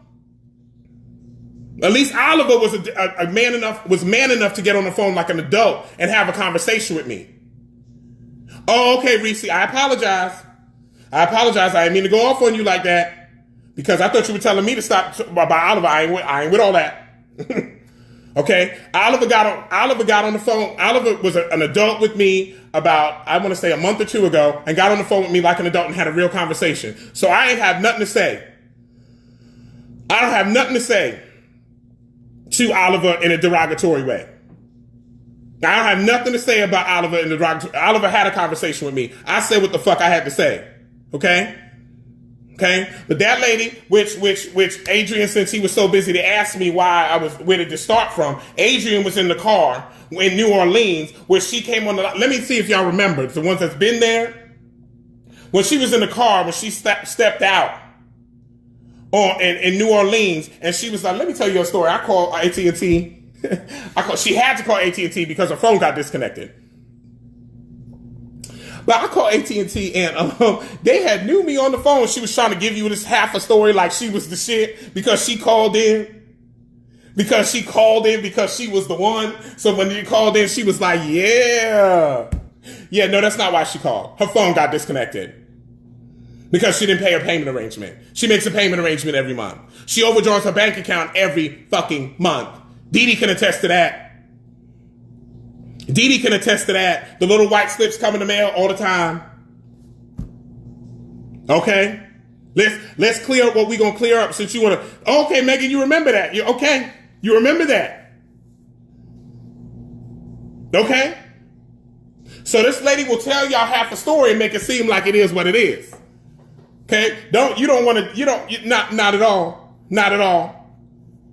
At least Oliver was man enough to get on the phone like an adult and have a conversation with me. Oh, okay, Reese, I apologize. I didn't mean to go off on you like that, because I thought you were telling me to stop. By Oliver, I ain't with all that. Okay, Oliver got on the phone. Oliver was an adult with me about, I want to say, a month or two ago, and got on the phone with me like an adult and had a real conversation. So I ain't have nothing to say. I don't have nothing to say to Oliver in a derogatory way. I don't have nothing to say about Oliver in the derogatory. Oliver had a conversation with me. I said what the fuck I had to say. Okay? But that lady, which Adrian, since he was so busy to ask me where did this start from, Adrian was in the car in New Orleans where she came on let me see if y'all remember, the ones that's been there. When she was in the car, when she stepped out in New Orleans, and she was like, let me tell you a story. I called AT&T. She had to call AT&T because her phone got disconnected. But I called AT&T and they had knew me on the phone. She was trying to give you this half a story like she was the shit because she called in. Because she was the one. So when you called in, she was like, yeah. Yeah, no, that's not why she called. Her phone got disconnected. Because she didn't pay her payment arrangement. She makes a payment arrangement every month. She overdraws her bank account every fucking month. Dee Dee can attest to that. Dee Dee can attest to that. The little white slips come in the mail all the time. Okay? Let's clear up what we're going to clear up since you want to. Okay, Megan, you remember that. Okay? You remember that. Okay? So this lady will tell y'all half a story and make it seem like it is what it is. Okay? Not at all. Not at all.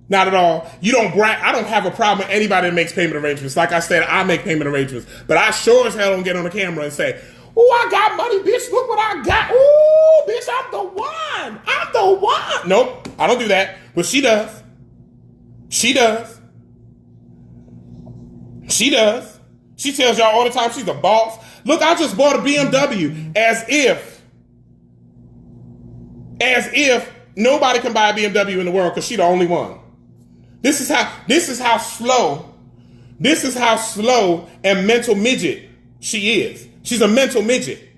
Not at all. You don't brag. I don't have a problem with anybody that makes payment arrangements. Like I said, I make payment arrangements. But I sure as hell don't get on the camera and say, oh, I got money, bitch. Look what I got. Oh, bitch, I'm the one. I'm the one. Nope, I don't do that. But she does. She does. She does. She tells y'all all the time she's a boss. Look, I just bought a BMW as if nobody can buy a BMW in the world because she's the only one. This is how slow and mental midget she is. She's a mental midget.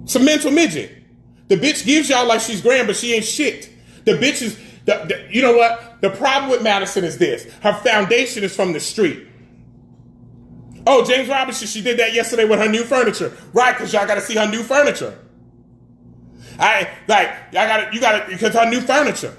It's a mental midget. The bitch gives y'all like she's grand, but she ain't shit. The bitch is, you know what? The problem with Madison is this. Her foundation is from the street. Oh, James Robinson, she did that yesterday with her new furniture. Right, because y'all got to see her new furniture. Because her new furniture.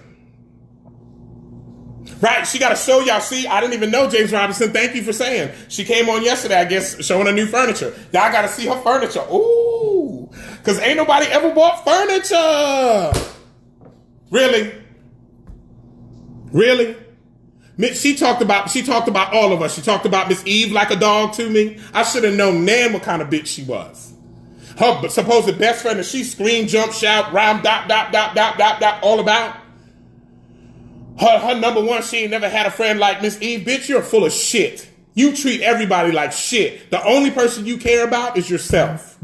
Right, she got to show y'all. See, I didn't even know James Robinson. Thank you for saying. She came on yesterday, I guess, showing her new furniture. Y'all got to see her furniture. Ooh, because ain't nobody ever bought furniture. Really? She talked about all of us. She talked about Miss Eve like a dog to me. I should have known nan what kind of bitch she was. Her supposed best friend that she scream, jump, shout, rhyme, dot, all about. Her number one, she ain't never had a friend like Miss Eve. Bitch, you're full of shit. You treat everybody like shit. The only person you care about is yourself.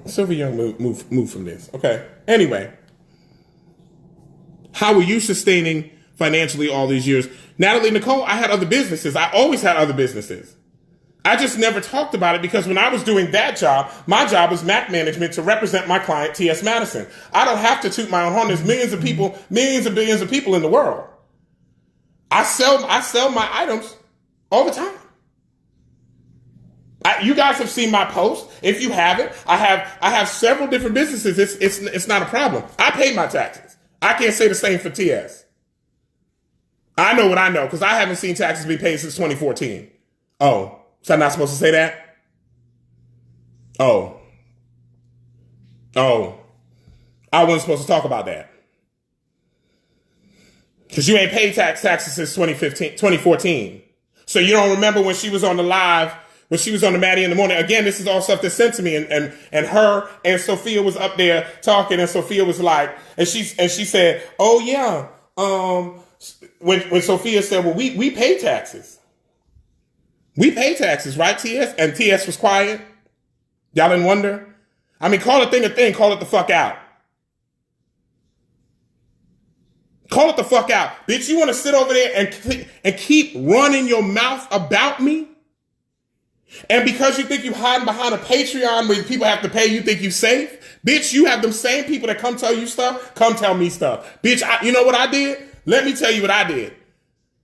Sylvia Young move from this. Okay. Anyway. How were you sustaining financially all these years? Natalie Nicole, I had other businesses. I always had other businesses. I just never talked about it because when I was doing that job, my job was Mac management to represent my client, Madison. I don't have to toot my own horn. There's millions and billions of people in the world. I sell my items all the time. You guys have seen my post. If you haven't, I have several different businesses. It's not a problem. I pay my taxes. I can't say the same for TS. I know what I know because I haven't seen taxes be paid since 2014. Oh. Was I not supposed to say that? Oh. I wasn't supposed to talk about that. Because you ain't paid taxes since 2014. So you don't remember when she was on the live, when she was on the Maddie in the morning. Again, this is all stuff that's sent to me. And her and Sophia was up there talking, and Sophia was like, and she said, oh yeah. When Sophia said, well, we pay taxes. We pay taxes, right, TS? And TS was quiet. Y'all didn't wonder? I mean, call a thing, call it the fuck out. Call it the fuck out. Bitch, you want to sit over there and keep running your mouth about me? And because you think you're hiding behind a Patreon where people have to pay, you think you safe? Bitch, you have them same people that come tell you stuff, come tell me stuff. Bitch, you know what I did? Let me tell you what I did.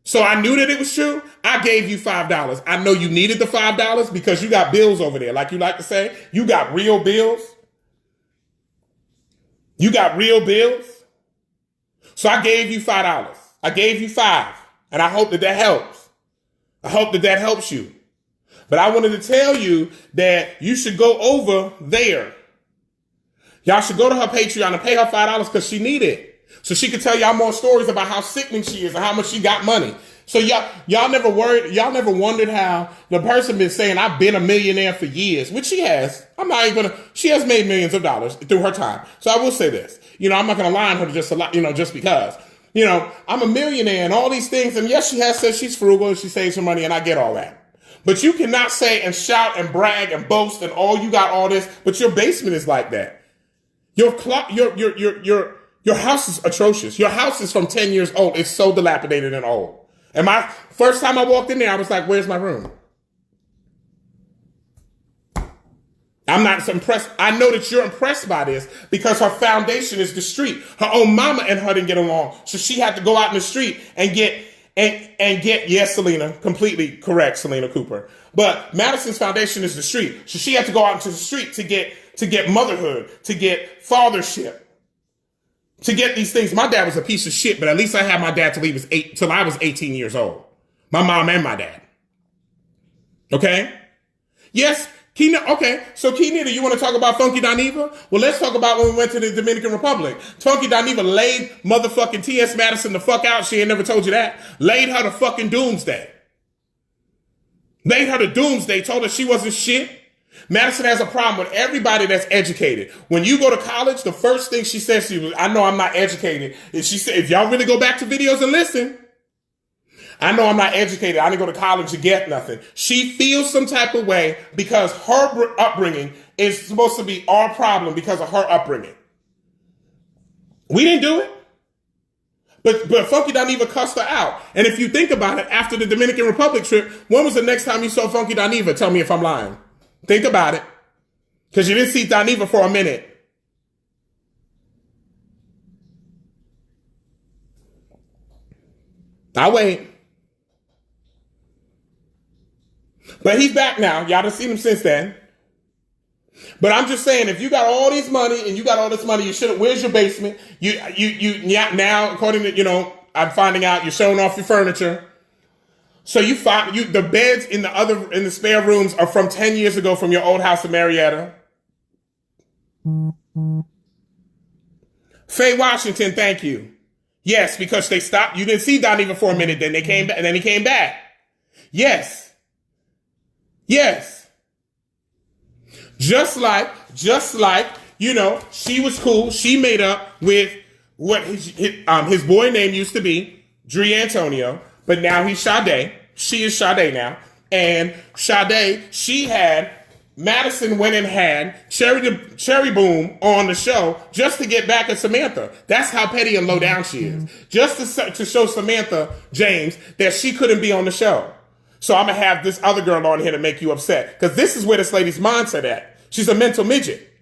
So I knew that it was true. I gave you $5. I know you needed the $5 because you got bills over there. Like you like to say, you got real bills. You got real bills. So I gave you $5. I gave you $5. And I hope that helps. I hope that helps you. But I wanted to tell you that you should go over there. Y'all should go to her Patreon and pay her $5 because she need it. So she can tell y'all more stories about how sickening she is and how much she got money. So y'all never wondered how the person been saying I've been a millionaire for years, which she has. She has made millions of dollars through her time. So I will say this, I'm not going to lie on her just because, I'm a millionaire and all these things. And yes, she has said she's frugal and she saves her money and I get all that. But you cannot say and shout and brag and boast and you got all this, but your basement is like that. Your house is atrocious. Your house is from 10 years old. It's so dilapidated and old. And my first time I walked in there, I was like, where's my room? I'm not so impressed. I know that you're impressed by this because her foundation is the street. Her own mama and her didn't get along. So she had to go out in the street and get, yes, Selena, completely correct, Selena Cooper. But Madison's foundation is the street. So she had to go out into the street to get motherhood, to get fathership. To get these things. My dad was a piece of shit, but at least I had my dad till I was 18 years old. My mom and my dad. Okay? Yes, Kina. Okay, so Kenita, you want to talk about Funky Dineva? Well, let's talk about when we went to the Dominican Republic. Funky Dineva laid motherfucking T.S. Madison the fuck out. She ain't never told you that. Laid her to fucking doomsday. Laid her to doomsday. Told her she wasn't shit. Madison has a problem with everybody that's educated. When you go to college, the first thing she says to you is, I know I'm not educated. And she said, if y'all really go back to videos and listen, I know I'm not educated. I didn't go to college to get nothing. She feels some type of way because her upbringing is supposed to be our problem because of her upbringing. We didn't do it. But Funky Dineva cussed her out. And if you think about it, after the Dominican Republic trip, when was the next time you saw Funky Dineva? Tell me if I'm lying. Think about it. Because you didn't see Dineva for a minute. I'll wait. But he's back now. Y'all done seen him since then. But I'm just saying, if you got all this money and you got all this money, you should have. Where's your basement? Now, according to, I'm finding out you're showing off your furniture. So the beds in the spare rooms are from 10 years ago from your old house in Marietta. Faye Washington, thank you. Yes, because they stopped. You didn't see Dineva for a minute, then they came back, and then he came back. Yes. Just like, she was cool. She made up with what his boy name used to be, Dre Antonio, but now he's Sade. She is Sade now. And Sade, Madison went and had Cherry Boom on the show just to get back at Samantha. That's how petty and low down she is. Just to show Samantha James that she couldn't be on the show. So I'm going to have this other girl on here to make you upset. Because this is where this lady's mindset at. She's a mental midget.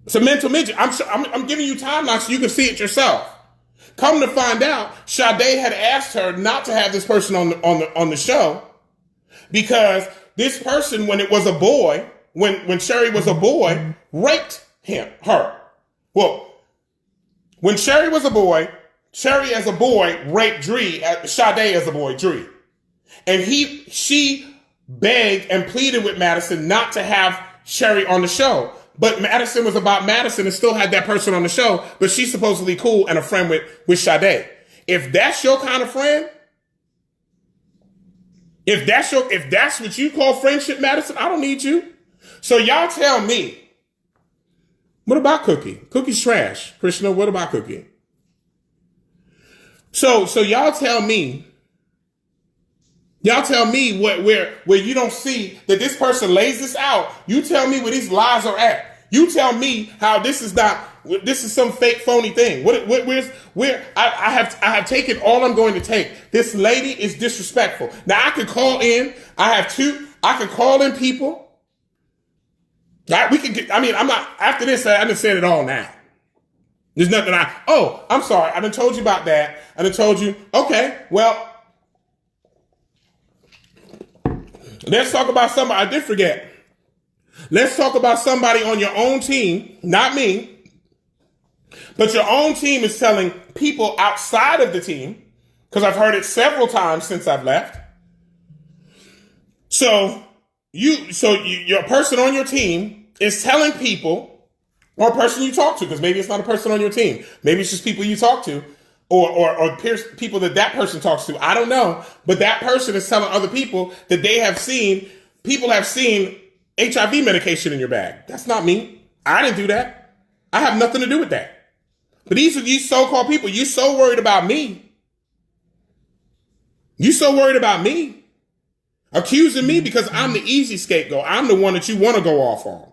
It's a mental midget. I'm giving you timelines so you can see it yourself. Come to find out, Sade had asked her not to have this person on the show because this person, when it was a boy, when Cherry was a boy, raped her. Well, when Cherry was a boy, Cherry as a boy raped Sade as a boy, Dre. And she begged and pleaded with Madison not to have Cherry on the show. But Madison was about Madison and still had that person on the show, but she's supposedly cool and a friend with Sade. If that's your kind of friend, if that's what you call friendship, Madison, I don't need you. So y'all tell me, what about Cookie? Cookie's trash. Krishna, what about Cookie? So y'all tell me where you don't see that this person lays this out. You tell me where these lies are at. You tell me how this is some fake phony thing. I have taken all I'm going to take. This lady is disrespectful. Now I could call in. I could call in people. Right? I'm not, after this, I done said it all now. There's nothing I'm sorry. I done told you about that. I done told you, okay, well, let's talk about somebody. I did forget. Let's talk about somebody on your own team, not me, but your own team is telling people outside of the team, because I've heard it several times since I've left. So your person on your team is telling people, or a person you talk to, because maybe it's not a person on your team. Maybe it's just people you talk to, or people that person talks to. I don't know. But that person is telling other people that people have seen HIV medication in your bag. That's not me. I didn't do that. I have nothing to do with that. But these are these so-called people. You're so worried about me. You're so worried about me. Accusing me because I'm the easy scapegoat. I'm the one that you want to go off on.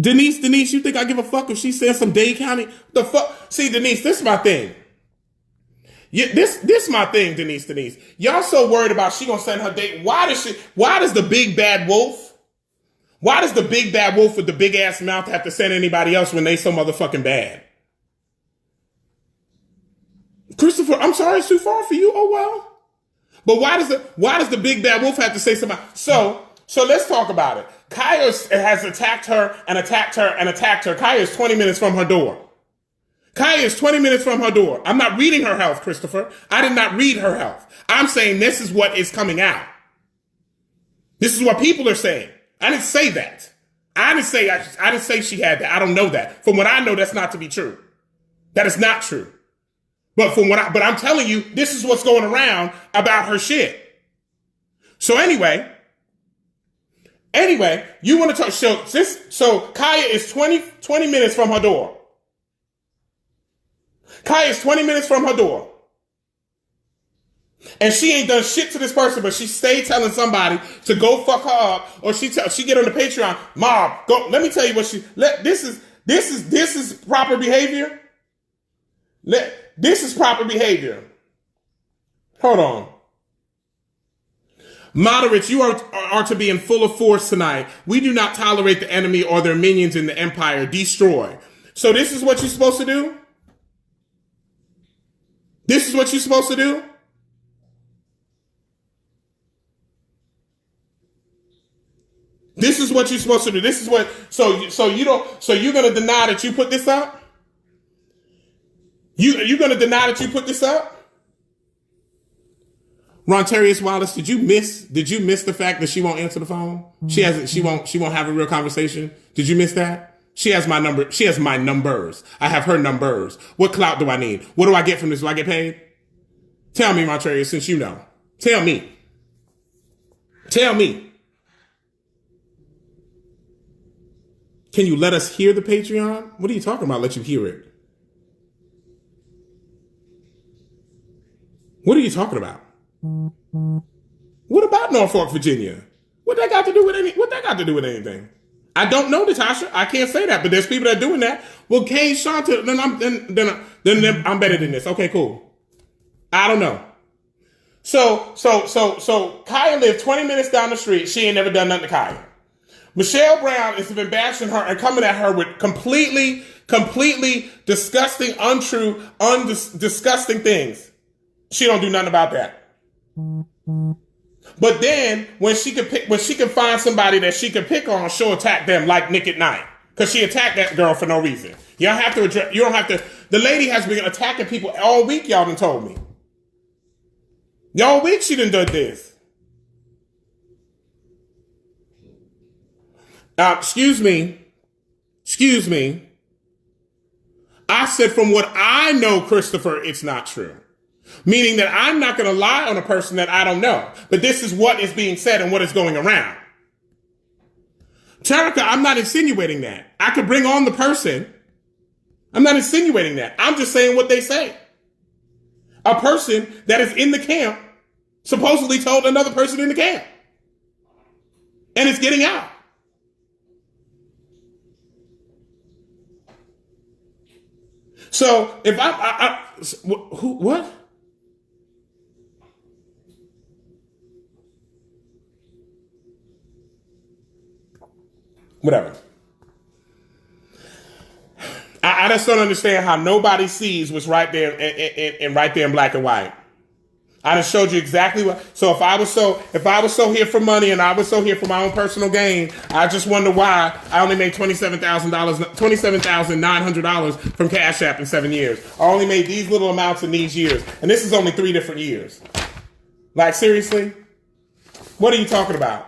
Denise, you think I give a fuck if she says some Dade County? The fuck? See, Denise, this is my thing. Yeah, this my thing, Denise. Y'all so worried about she gonna send her date. Why does the big bad wolf with the big ass mouth have to send anybody else when they so motherfucking bad? Christopher, I'm sorry, it's too far for you. Oh well. But why does the big bad wolf have to say something? So let's talk about it. Kaya has attacked her. Kaya is 20 minutes from her door. I'm not reading her health, Christopher. I did not read her health. I'm saying this is what is coming out. This is what people are saying. I didn't say that. I didn't say she had that. I don't know that. From what I know, that's not to be true. That is not true. But I'm telling you, this is what's going around about her shit. So anyway, you want to talk, so Kaya is 20 minutes from her door. Kaya is 20 minutes from her door. And she ain't done shit to this person, but she stayed telling somebody to go fuck her up, or she get on the Patreon, Mom, go. Let me tell you what this is proper behavior. This is proper behavior. Hold on. Moderates, you are to be in full of force tonight. We do not tolerate the enemy or their minions in the empire. Destroy. So this is what you're supposed to do? This is what you're supposed to do? This is what you're supposed to do. This is what, so you're going to deny that you put this up? You're going to deny that you put this up? Rontarius Wallace, did you miss the fact that she won't answer the phone? She won't have a real conversation. Did you miss that? She has my number. She has my numbers. I have her numbers. What clout do I need? What do I get from this? Do I get paid? Tell me, Rontarius, since you know. Tell me. Can you let us hear the Patreon? What are you talking about? Let you hear it. What are you talking about? What about Norfolk, Virginia? What that got to do with anything? I don't know, Natasha. I can't say that, but there's people that are doing that. Well, Kay Shanta, then I'm better than this. Okay, cool. I don't know. So Kaya lived 20 minutes down the street. She ain't never done nothing to Kaya. Michelle Brown has been bashing her and coming at her with completely disgusting, untrue, disgusting things. She don't do nothing about that. But then when she can find somebody that she can pick on, she'll attack them like Nick at Night. Because she attacked that girl for no reason. You don't have to. The lady has been attacking people all week, y'all done told me. All week she done this. Excuse me. I said from what I know, Christopher, it's not true. Meaning that I'm not going to lie on a person that I don't know. But this is what is being said and what is going around. Tarika, I'm not insinuating that. I could bring on the person. I'm not insinuating that. I'm just saying what they say. A person that is in the camp supposedly told another person in the camp. And it's getting out. So if what? Whatever. I just don't understand how nobody sees what's right there and right there in black and white. I just showed you exactly what. So if I was so here for money and I was so here for my own personal gain, I just wonder why I only made $27,900 from Cash App in 7 years. I only made these little amounts in these years, and this is only 3 different years. Like seriously, what are you talking about?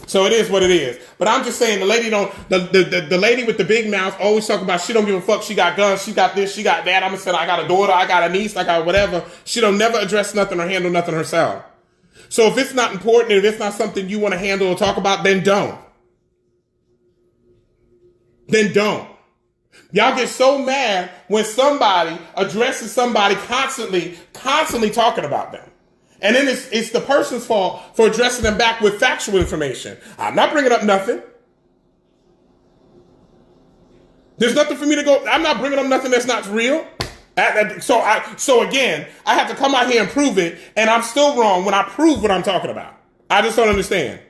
So it is what it is. But I'm just saying the lady the lady with the big mouth always talking about she don't give a fuck. She got guns. She got this. She got that. I'm going to say I got a daughter. I got a niece. I got whatever. She don't never address nothing or handle nothing herself. So if it's not important, if it's not something you want to handle or talk about, then don't. Then don't. Y'all get so mad when somebody addresses somebody constantly talking about them. And then it's the person's fault for addressing them back with factual information. I'm not bringing up nothing. There's nothing for me to go. I'm not bringing up nothing that's not real. So again, I have to come out here and prove it, and I'm still wrong when I prove what I'm talking about. I just don't understand.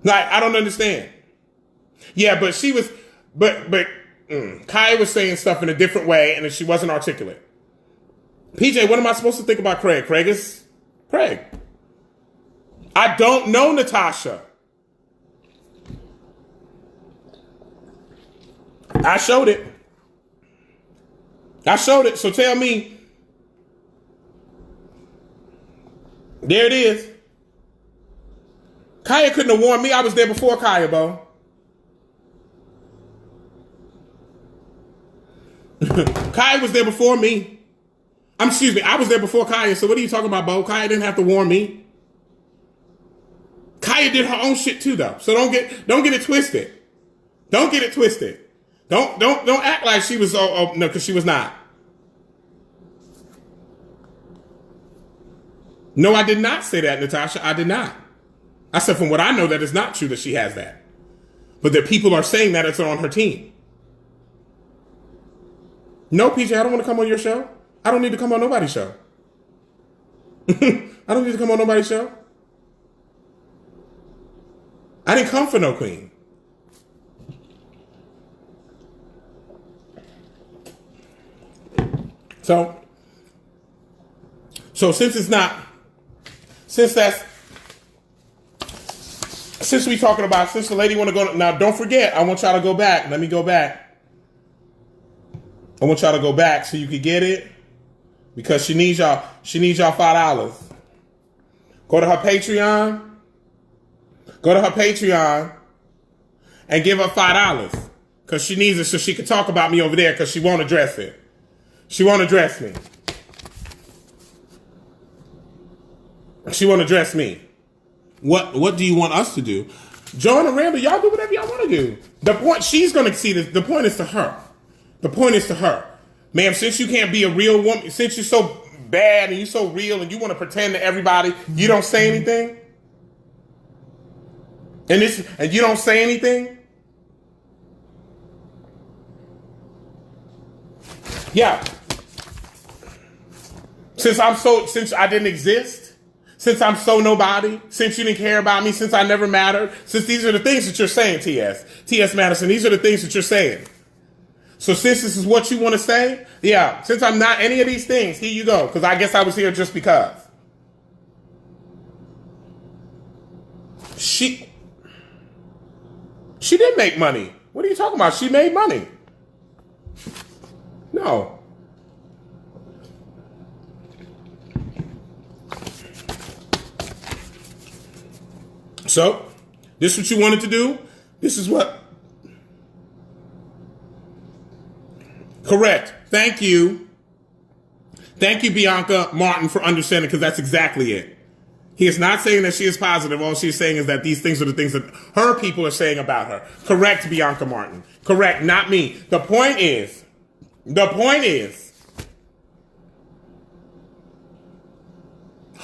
Like, I don't understand. Yeah, but she was, Kaya was saying stuff in a different way, and she wasn't articulate. PJ, what am I supposed to think about Craig? Craig. I don't know, Natasha. I showed it. So tell me. There it is. Kaya couldn't have warned me. I was there before Kaya, Bo. Kaya was there before me. Excuse me, I was there before Kaya, so what are you talking about, Bo? Kaya didn't have to warn me. Kaya did her own shit too, though. So don't get it twisted. Don't get it twisted. Don't act like she was no, because she was not. No, I did not say that, Natasha. I did not. I said from what I know that it's not true that she has that. But that people are saying that it's on her team. No, PJ, I don't want to come on your show. I don't need to come on nobody's show. I don't need to come on nobody's show. I didn't come for no queen. So since we talking about, since the lady want to go, now don't forget, I want y'all to go back. Let me go back. I want y'all to go back so you can get it, because she needs y'all $5. Go to her Patreon. Go to her Patreon and give her $5, because she needs it so she can talk about me over there, because she won't address it. She won't address me. She won't address me. What do you want us to do? Joan and Randall, y'all do whatever y'all want to do. The point, she's going to see this. The point is to her. The point is to her. Ma'am, since you can't be a real woman, since you're so bad and you're so real and you want to pretend to everybody, you don't say anything? And you don't say anything? Yeah. Since I didn't exist, since I'm so nobody, since you didn't care about me, since I never mattered, since these are the things that you're saying, T.S. Madison, these are the things that you're saying. So since this is what you want to say, yeah, since I'm not any of these things, here you go, because I guess I was here just because. She did make money. What are you talking about? She made money. No. So, this is what you wanted to do? This is what? Correct. Thank you. Thank you, Bianca Martin, for understanding, because that's exactly it. He is not saying that she is positive. All she's saying is that these things are the things that her people are saying about her. Correct, Bianca Martin. Correct, not me. The point is,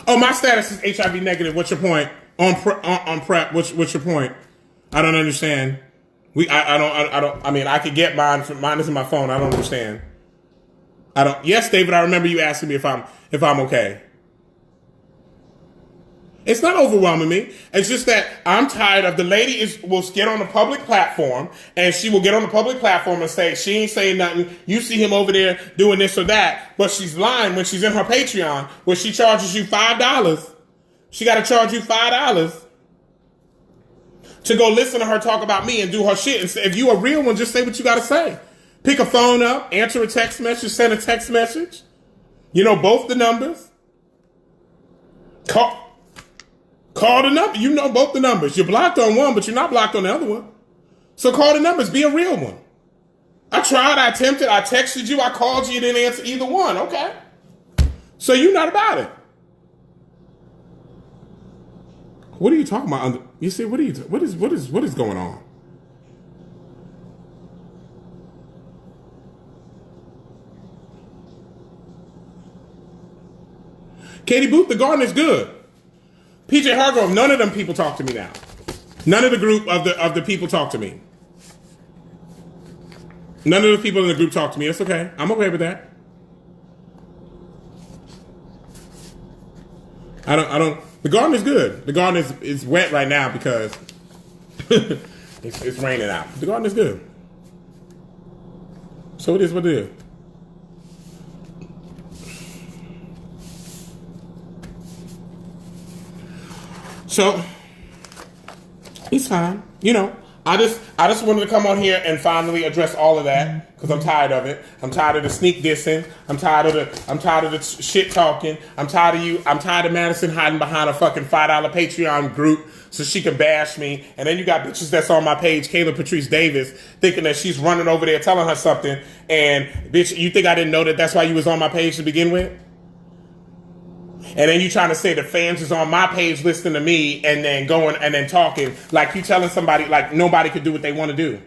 oh, my status is HIV negative. What's your point? On PrEP, what's your point? I don't understand. I mean, I could get mine is in my phone. I don't understand. Yes, David, I remember you asking me if I'm okay. It's not overwhelming me. It's just that I'm tired of the lady will get on a public platform, and she will get on the public platform and say, she ain't saying nothing. You see him over there doing this or that, but she's lying when she's in her Patreon where she charges you $5. She got to charge you $5 to go listen to her talk about me and do her shit. And say, if you a real one, just say what you got to say. Pick a phone up, answer a text message, send a text message. You know both the numbers. Call the number. You know both the numbers. You're blocked on one, but you're not blocked on the other one. So call the numbers. Be a real one. I tried. I attempted. I texted you. I called you. You didn't answer either one. Okay. So you're not about it. What are you talking about? You see, what is going on? Katie Booth, the garden is good. PJ Hargrove, none of them people talk to me now. None of the group of the people talk to me. None of the people in the group talk to me. That's okay. I'm okay with that. I don't. The garden is good. The garden is wet right now because it's raining out. The garden is good. So it is what it is. So he's fine. You know, I just wanted to come on here and finally address all of that because I'm tired of it. I'm tired of the sneak dissing. I'm tired of the shit talking. I'm tired of you. I'm tired of Madison hiding behind a fucking $5 Patreon group so she can bash me. And then you got bitches that's on my page, Kayla Patrice Davis, thinking that she's running over there telling her something. And bitch, you think I didn't know that that's why you was on my page to begin with? And then you trying to say the fans is on my page listening to me and then going and then talking like you telling somebody like nobody could do what they want to do.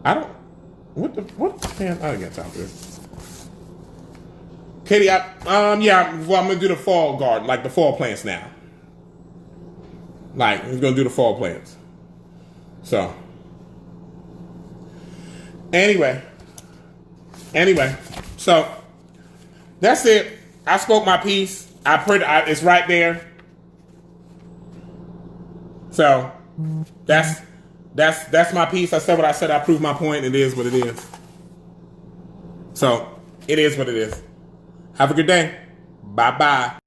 I don't. What the man? I don't get time for this. Katie, yeah. Well, I'm gonna do the fall garden, like the fall plants now. Like we're gonna do the fall plants. So. Anyway, so that's it. I spoke my piece. It's right there. So that's my piece. I said what I said. I proved my point. It is what it is. So it is what it is. Have a good day. Bye bye.